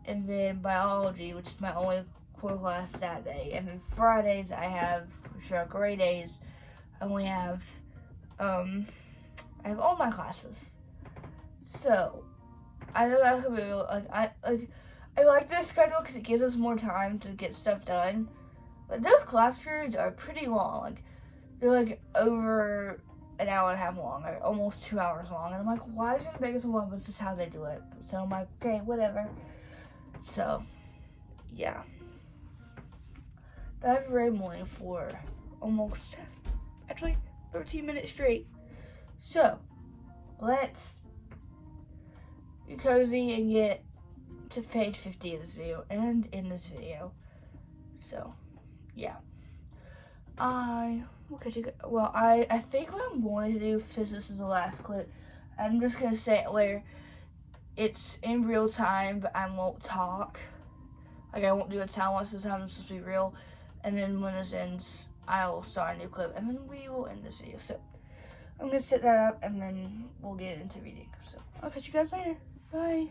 and then biology, which is my only core class that day. And then Fridays I have, which are grade days, I only have I have all my classes. So I know that's gonna be real, I like this schedule because it gives us more time to get stuff done. But those class periods are pretty long. Like, they're like over an hour and a half long, or almost 2 hours long. And I'm like, why is it make it so long? But this is how they do it. So I'm like, okay, whatever. So, yeah. But I've read morning for almost, actually, 13 minutes straight. So, let's get cozy and get to page 50 of this video and in this video. So, yeah. I think what I'm going to do, since this is the last clip, I'm just gonna say it where it's in real time, but I won't talk. Like I won't do a time lapse this time. It's supposed to be real, and then when this ends, I will start a new clip, and then we will end this video. So I'm gonna set that up, and then we'll get into reading. So I'll catch you guys later. Bye.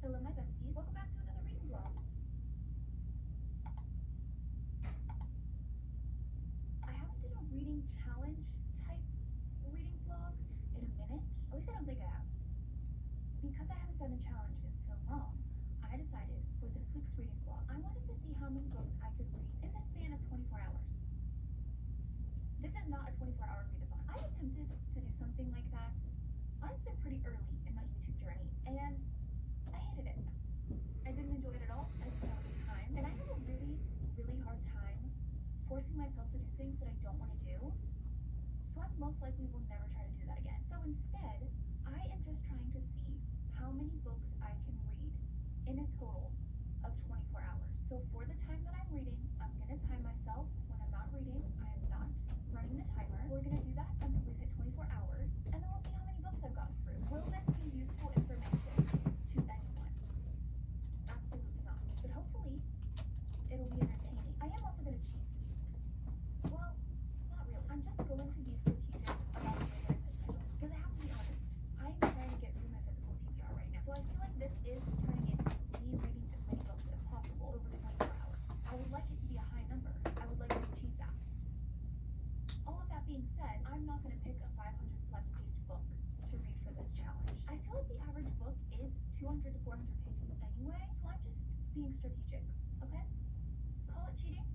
Hello, my besties. Welcome back to another reading vlog. I haven't done a reading challenge type reading vlog in a minute. At least I don't think I have. Because I haven't done a challenge in so long, I decided for this week's reading vlog, I wanted to see how many books I could read in the span of 24 hours. This is not a 24-hour readathon. I attempted to do something like that, honestly, pretty early in my YouTube journey, and I hated it. I didn't enjoy it at all. I didn't have a good time. And I have a really, really hard time forcing myself to do things that I don't want to do. So I most likely will never try to do that again. So instead, I am just trying to see how many books I can read in a total of 24 hours. So for the time that I'm reading, I'm going to time myself. When I'm not reading, I am not running the timer. We're going to do that until we hit 24 hours, and then we'll see how many books I've gotten through. Will this be useful information to anyone? Absolutely not. But hopefully, it'll be entertaining. I am also going to cheat. Well, not really. I'm just going to be strategic about the way that I pick my books. Because I have to be honest, I'm trying to get through my physical TBR right now. So I feel like this is turning into me reading as many books as possible over 24 hours. I would like it to be a high number. I would like to achieve that. All of that being said, I'm not going to pick a 500 plus page book to read for this challenge. I feel like the average book is 200 to 400 pages anyway, so I'm just being strategic, okay? Call it cheating,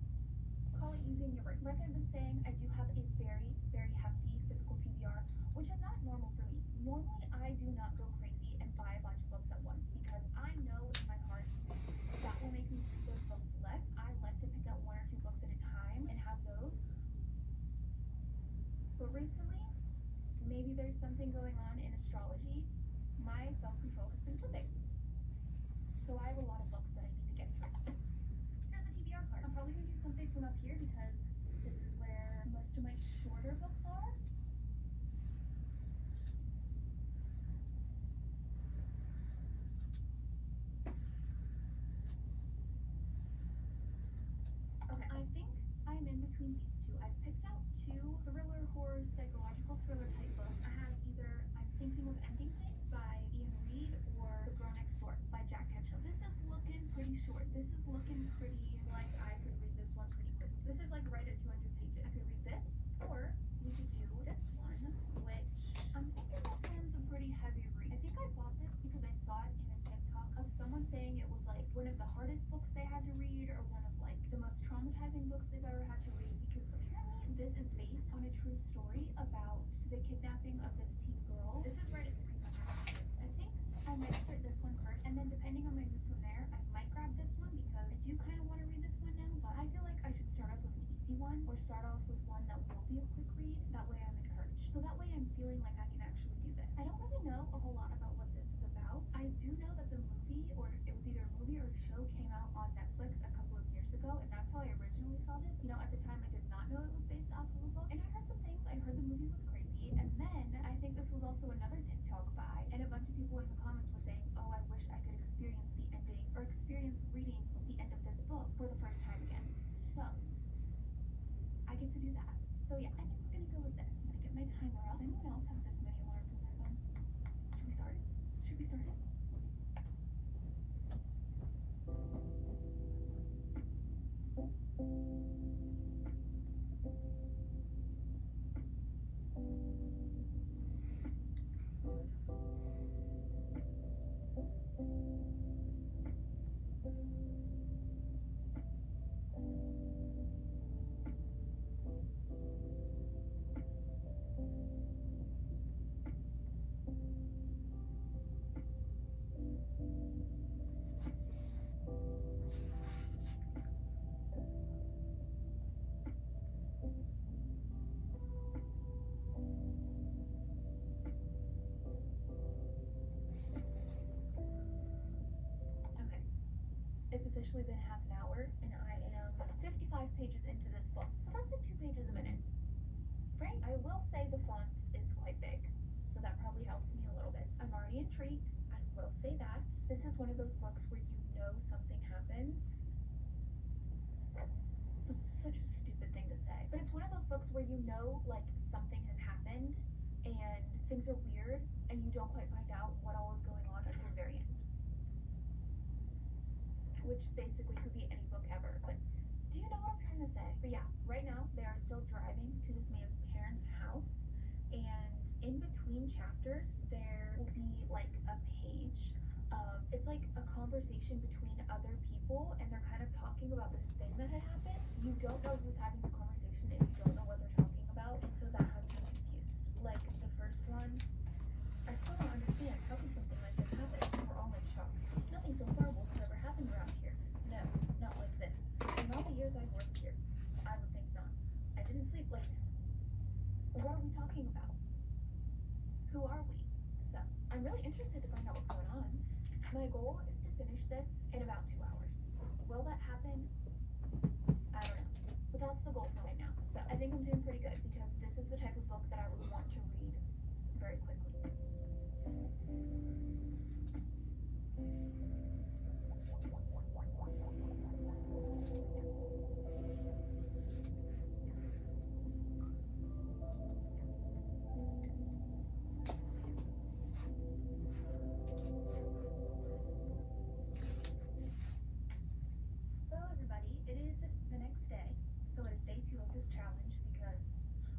call it using your brain. Like I've been saying, I do have a very, very hefty physical TBR, which is not normal for me. Normally, I do not go crazy and buy a bunch of books at once because I know in my heart that will make me read those books less. I like to pick out 1 or 2 books at a time and have those. But recently, maybe there's something going on in astrology. My self-control has been slipping. So I have a lot of books that I need to get through. Here's the TBR card. I'm probably going to do something from up here because this is where most of my shorter books are. Okay, I think I'm in between between these two. I've picked out two thriller, horror, psychological thriller type books. I have either I'm Thinking of Ending Things by Ian Reid or The Girl Next Door by Jack Ketchum. This is looking pretty short. This is looking pretty like I could read this one pretty quickly. This is like right at 200 pages. I could read this, or we could do this one, which I'm thinking this one's a pretty heavy read. I think I bought this because I saw it in a TikTok of someone saying it was like one of the hardest books they had to read or one of like the most traumatizing books they've ever had to read because apparently this is based on a true story about the kidnapping of this teen girl. This is right at 300 pages. I think I might start this one first, and then depending on my mood from there, I might grab this one because I do kind of want to read this one now, but I feel like I should start off with an easy one or start off with one that will be a quick read. That way I'm encouraged. So that way I'm feeling like I can actually do this. I don't really know a whole lot about what this is about. I do know that the movie, or it was either a movie or a show, came out on Netflix a couple of years ago, and that's how I originally saw this. You know, at the time I did not know it was based off of a book, and I heard some things. I heard the movie was crazy, and then I think this was also another TikTok by, and a bunch of people in the comments were saying, oh, I wish I could experience the ending, or experience reading the end of this book for the first time again. So, I get to do that. So yeah, I think we're gonna go with this. I'm gonna get my timer up. Does anyone else have this many alarms on their phone? Should we start? Should we start it? Okay. It's officially been half an hour, and I am 55 pages into this book. So that's like 2 pages a minute. Right? I will say the font is quite big, so that probably helps me a little bit. I'm already intrigued. I will say that. This is one of those books where you know something happens. It's such a stupid thing to say, but it's one of those books where you know like something has happened and things are weird and you don't quite find out what all is going on until the very end. Which basically could be any book ever, but do you know what I'm trying to say? But yeah, right now they are still driving to this man's parents' house, and in between chapters there will be like a page of, it's like a conversation between other people, and they're kind of talking about this thing that had happened. You don't know who's having the conversation if you don't know what they're talking about, and so that has me confused. Like the first one, I still don't understand how could something like this happen. We're all in shock. Nothing so horrible has ever happened around here. No, not like this. In all the years I've worked here, I would think not. I didn't sleep like, what are we talking about? Who are we? So, I'm really interested to find out what's going on. My goal is to finish this in about 2 hours. Will that happen? I don't know. But that's the goal for right now. So, I think I'm doing pretty good because this is the type of book that I would want to read very quickly. So everybody, it is the next day. So it is day 2 of this challenge because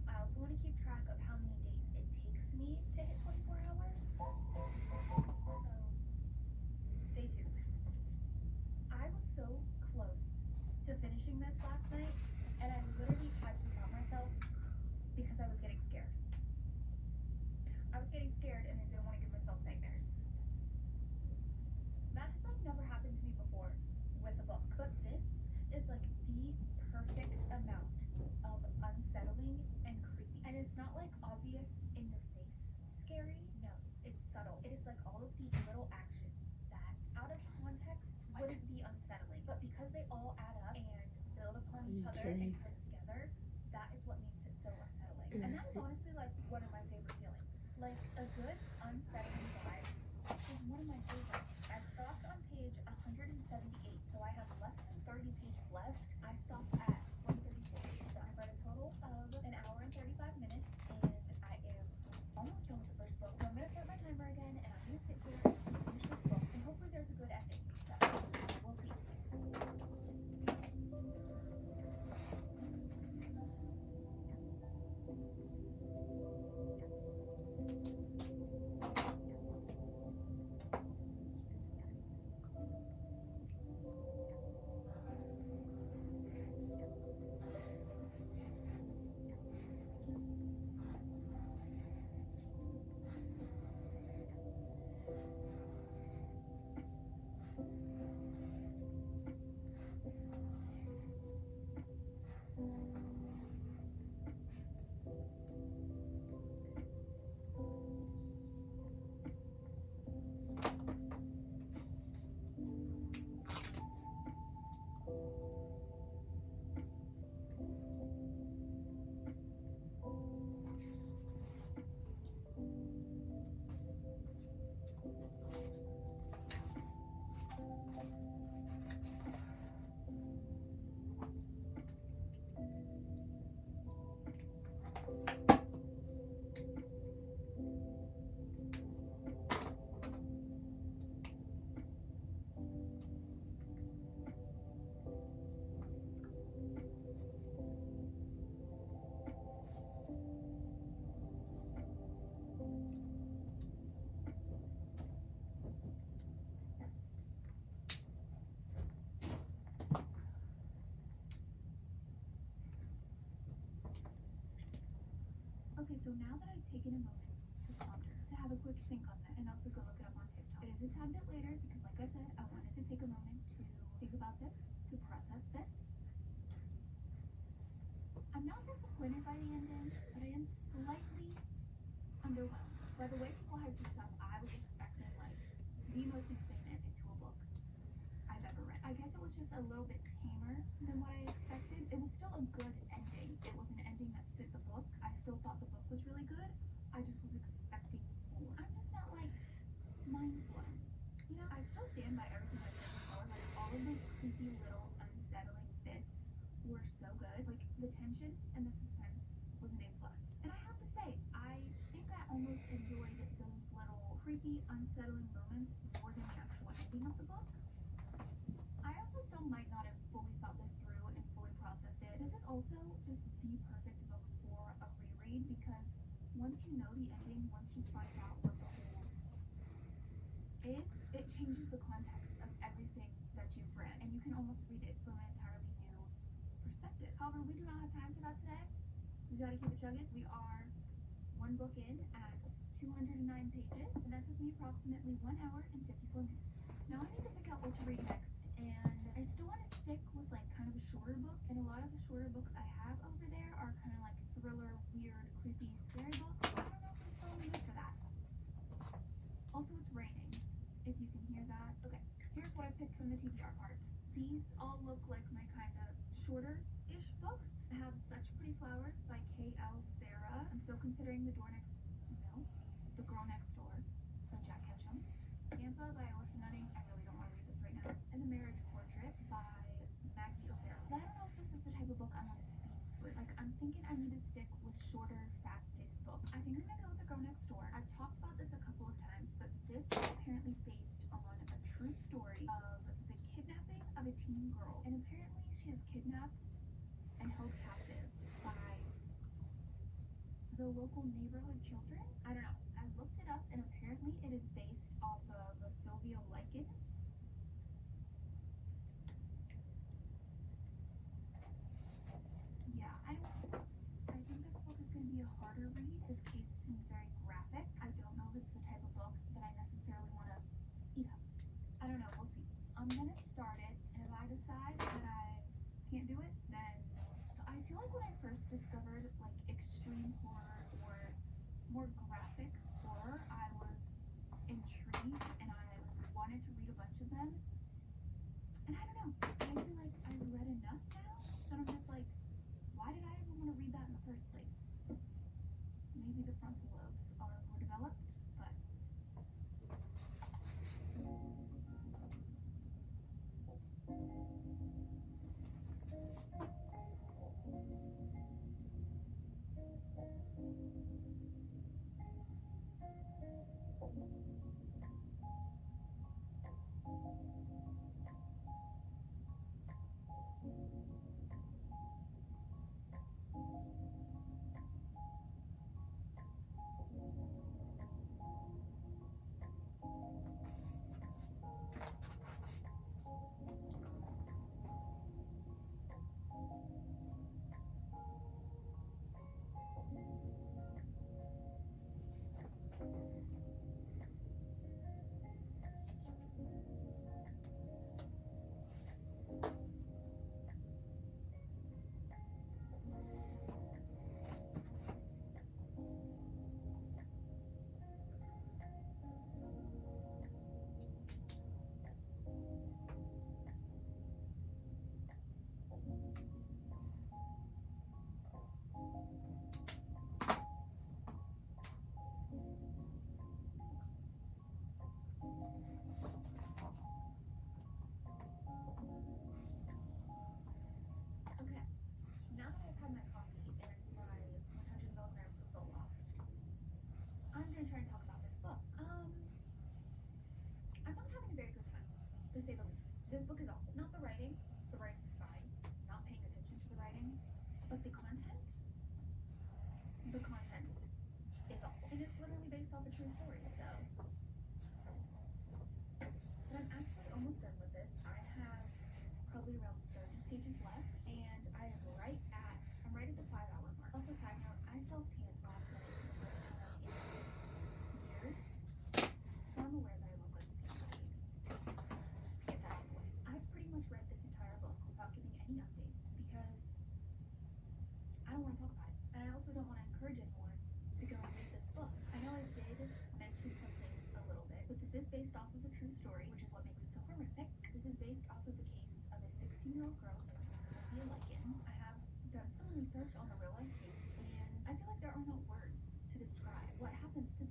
I also want to keep track of how many days it takes me to hit 24 hours. So, day 2. I was so close to finishing this last night, and I literally had to stop myself because I was getting scared. I was getting scared and I didn't want to give myself nightmares. That has like never happened to me before with a book, but this is like the perfect amount of unsettling and creepy. And it's not like obvious in your face scary. No, it's subtle. It is like all of these little actions that out of context wouldn't be unsettling, but because they all add up and build upon each other and come together, that is what makes it so unsettling. And that is honestly like one of my favorite feelings. Like a good unsettling vibe is one of my favorites. I stopped on page 178, so I have less than 30 pages left. I stopped at 134, so I've read So now that I've taken a moment to ponder, to have a quick think on that, and also go look it up on TikTok. It is a tad bit later because, like I said, I wanted to take a moment to think about this, to process this. I'm not disappointed by the ending, but I am slightly underwhelmed. By the way people hyped this up, I was expecting like the most insane ending to a book I've ever read. I guess it was just a little bit tamer than what I expected. It was still a good ending. It was an ending that fit the book. I still thought the book was really good. I just was expecting more. I'm just not like mind blown. You know, I still stand by everything I said before. Like all of those creepy little unsettling bits were so good. Like the tension and the suspense was an A+. And I have to say, I think I almost enjoyed those little creepy, unsettling moments more than the actual ending of the book. I also still might not have fully thought this through and fully processed it. This is also just the perfect book for a reread because once you know the ending, once you find out what the whole is, it changes the context of everything that you've read, and you can almost read it from an entirely new perspective. However, we do not have time for that today. We gotta keep it chugging. We are one book in at 209 pages, and that took me approximately 1 hour and 54 minutes. Now I need to pick out what to read next, and I still want to stick with like kind of a shorter book, and a lot of the shorter books I have over there are kind of like thriller, weird, creepy, scary books. I don't know if I'm still in the mood for that. Also, it's raining, if you can hear that. Okay, here's what I picked from the TBR cards. These all look like my kind of shorter-ish books. I have Such Pretty Flowers by K.L. Sarah. I'm still considering The Girl Next Door by Jack Ketchum. Tampa by Alyssa Nutting. I really don't want to read this right now. And The Marriage Portrait by Maggie O'Hara. But I don't know if this is the type of book I want to speed through. Like, I'm thinking I need to stick with shorter, fast-paced books. I think I'm gonna go with The Girl Next Door. I've talked about this a couple of times, but this is apparently based on a true story of the kidnapping of a teen girl. And apparently she is kidnapped and held captive by the local neighborhood children. I don't know. I looked it up, and apparently it is based off of Sylvia Likens. Yeah, I think this book is going to be a harder read. This case seems very graphic. I don't know if it's the type of book that I necessarily want to eat up. I don't know. We'll see. I'm going to start it, and if I decide that I can't do it, then I feel like when I first discovered like extreme horror or more graphic horror, I was intrigued and I wanted to read a bunch of them. And I don't know, I feel like I've read enough now that I'm just like, why did I ever want to read that in the first place? Maybe the frontal lobes are more developed, but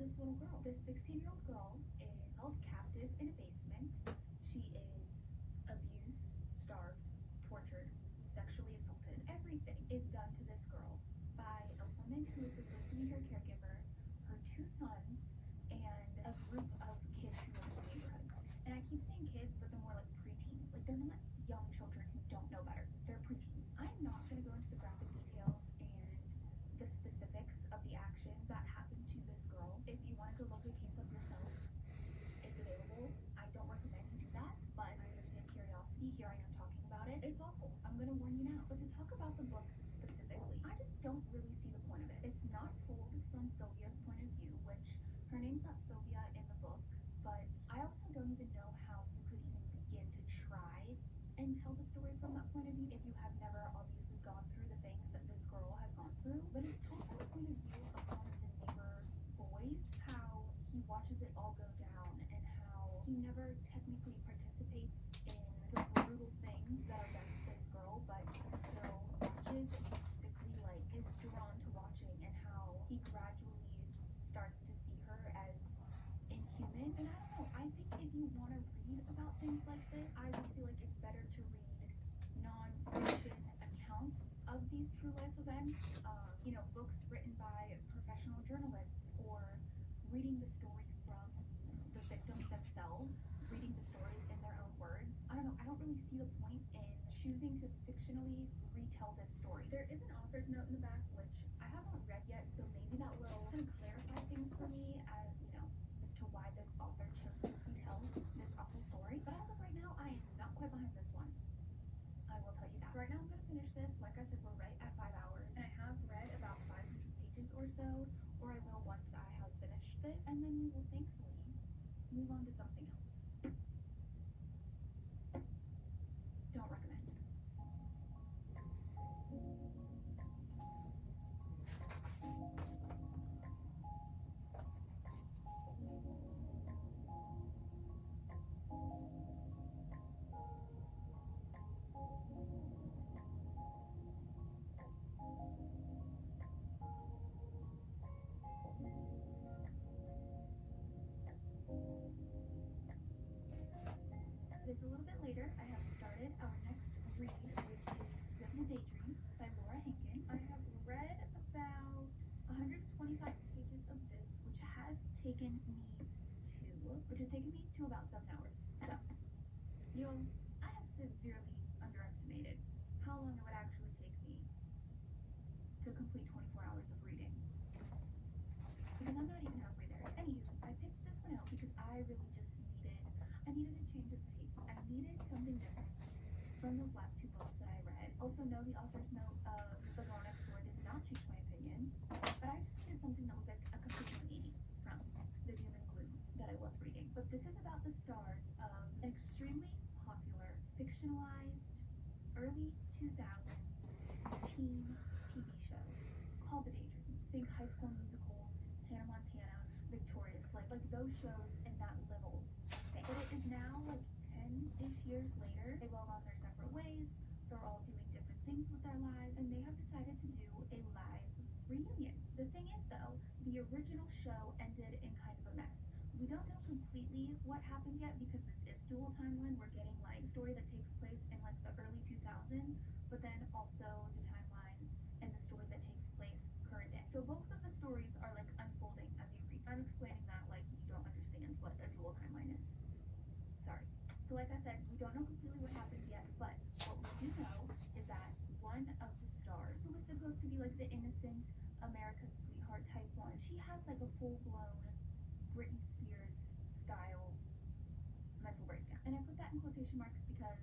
this little girl. This 16-year-old girl is held captive in a basement. She is abused, starved, tortured, sexually assaulted. Everything is done to this girl by a woman who is supposed to be her caregiver, her 2 sons, and a group of kids who live in the neighborhood. And I keep saying kids, but they're more like preteens. Like, they're not young children who don't know better. They're preteens. I'm not going to go into the graphic details and the specifics of the actions that happened to this girl. If you want to go look a case up yourself, it's available. I don't recommend you do that, but I understand curiosity. Here I am talking about it. It's awful. I'm going to warn you now. But to talk about the book specifically, I just don't really see the point of it. It's not told from Sylvia's point of view, which her name's not Sylvia in the book, but I also don't even know how you could even begin to try and tell the story from that point of view if you have never obviously gone through the things that this girl has gone through. But it's told from the point of view of one of the neighbor boys, how he watches it all go down and how he never technically participates in the brutal things that are done to this girl, but he still watches and basically like is drawn to watching, and how he gradually starts to see her as inhuman. And I don't know, I think if you want to read about things like this, I just feel like it's better to read non-fiction accounts of these true life events, books written by professional journalists, or reading the story from the victims themselves, reading the stories in their own words. I don't know, I don't really see the point in choosing to fictionally retell this story. There is an author's note in the back, which I haven't read yet, so maybe that will kind of clarify things for me as to why this author chose to retell this awful story. But as of right now, I am not quite behind this one. I will tell you that. Right now, I'm going to finish this. Like I said, we're right at 5 hours, and I have read about 500 pages or so, or I will once I have finished this, and then we will thankfully move on to something else. Don't recommend. It is a little bit later. I have started our next read, which is Zippin' Daydream by Laura Hankin. I have read about 125 pages of this, which has taken me to about 7 hours. So, I have severely underestimated how long it would actually take me to complete 24 hours of reading. Because I'm not even halfway there. Anywho, I picked this one out because I really just needed a change of pace. I needed something different from those last 2 books that I read. Also, know the author's note of The Girl Next Door did not change my opinion, but I just needed something that was like a complete 180 from the doom and gloom that I was reading. But this is about the stars of an extremely popular, fictionalized, early 2000s teen TV show called The Daydream. Think High School Musical, Hannah Montana, Victorious, like those shows in that little thing. But it is now like 10-ish years later. They've all gone their separate ways. They're all doing different things with their lives, and they have decided to do a live reunion. The thing is though, the original show ended in kind of a mess. We don't know completely what happened yet because this is dual timeline. We're getting like a story that takes place in like the early 2000s, but then also the timeline and the story that takes place current day. So both of the stories are like unfolding as you read. I'm explaining that like you don't understand what a dual timeline is. Sorry. So like I said, we don't know completely what happened yet, but what we do know is that one of the stars, who was supposed to be like the innocent America's sweetheart type one, she has like a full-blown Britney Spears style mental breakdown. And I put that in quotation marks because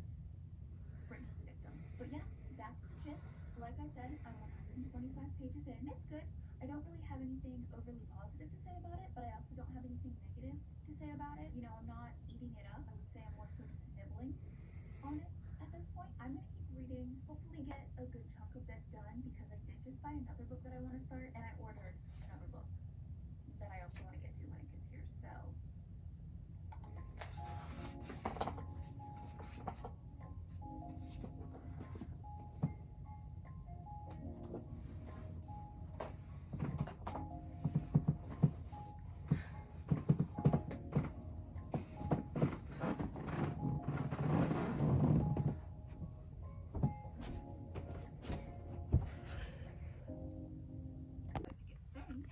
Britney's a victim. But yeah, that's the gist. Like I said, I'm 125 pages in. It's good. I don't really have anything overly positive to say about it, but I also don't have anything negative to say about it. I'm not eating it up. I would say I'm more so just nibbling on it at this point. I'm going to keep reading, hopefully get a good chunk of this done, because I did just buy another book that I want to start, and I ordered another book that I also want to get to when it gets here. So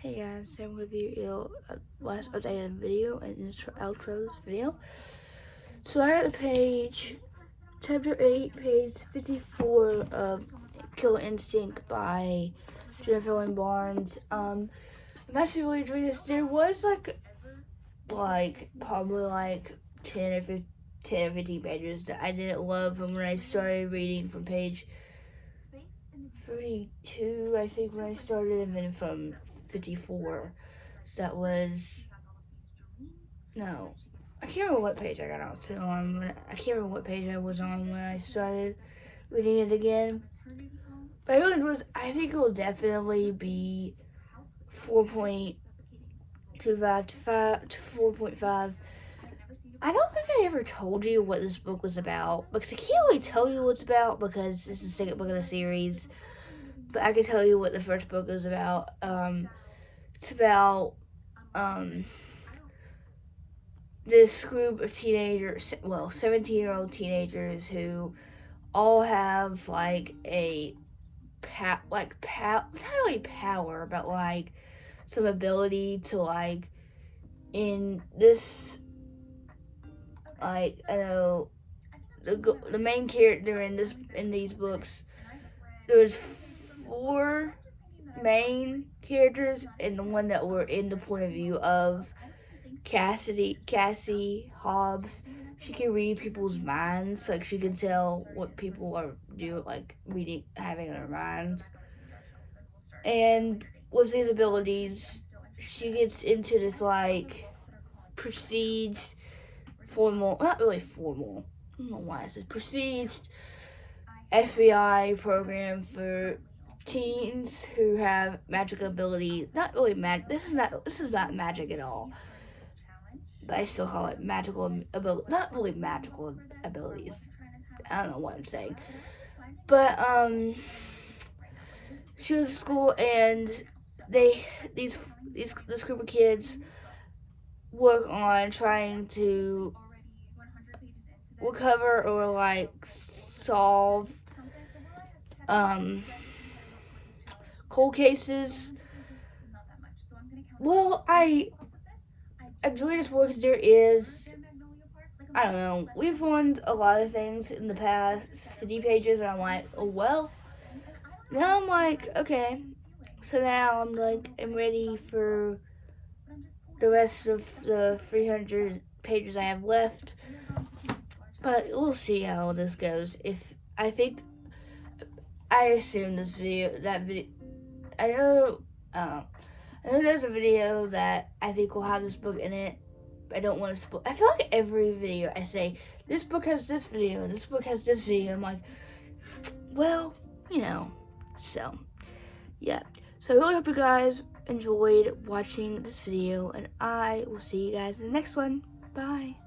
Hey guys, I'm with you last updated video and this outro this video. So I got the page, chapter 8, page 54 of Killer Instinct by Jennifer Lynn Barnes. I'm actually really enjoying this. There was probably 10 or 15 pages that I didn't love when I started reading from page 32, I think, when I started, and then from 54. So that was, no, I can't remember what page I got on. So I can't remember what page I was on when I started reading it again. But I think it will definitely be 4.25 to 4.5. I don't think I ever told you what this book was about, because I can't really tell you what it's about because this is the second book of the series. But I can tell you what the first book is about. It's about this group of teenagers, 17-year-old teenagers who all have not really power, but some ability to in this, I know the main character in these books, there's 4 main characters, and the one that were in the point of view of Cassie Hobbs. She can read people's minds, she can tell what people are doing, having in their minds. And with these abilities, she gets into this prestige, formal, not really formal, I don't know why I said prestige FBI program for teens who have magical ability. Not really this is not magic at all, but I still call it magical ability. Not really magical abilities. I don't know what I'm saying. But she was at school, and this group of kids work on trying to recover or solve cold cases. Well, I enjoy this book because I don't know, we've learned a lot of things in the past 50 pages, and I'm like, oh well. Now I'm like, okay. So now I'm ready for the rest of the 300 pages I have left. But we'll see how this goes. I assume I know there's a video that I think will have this book in it. I don't want to spoil. I feel like every video I say, this book has this video, and this book has this video. I'm like, well, so, yeah. So I really hope you guys enjoyed watching this video, and I will see you guys in the next one. Bye.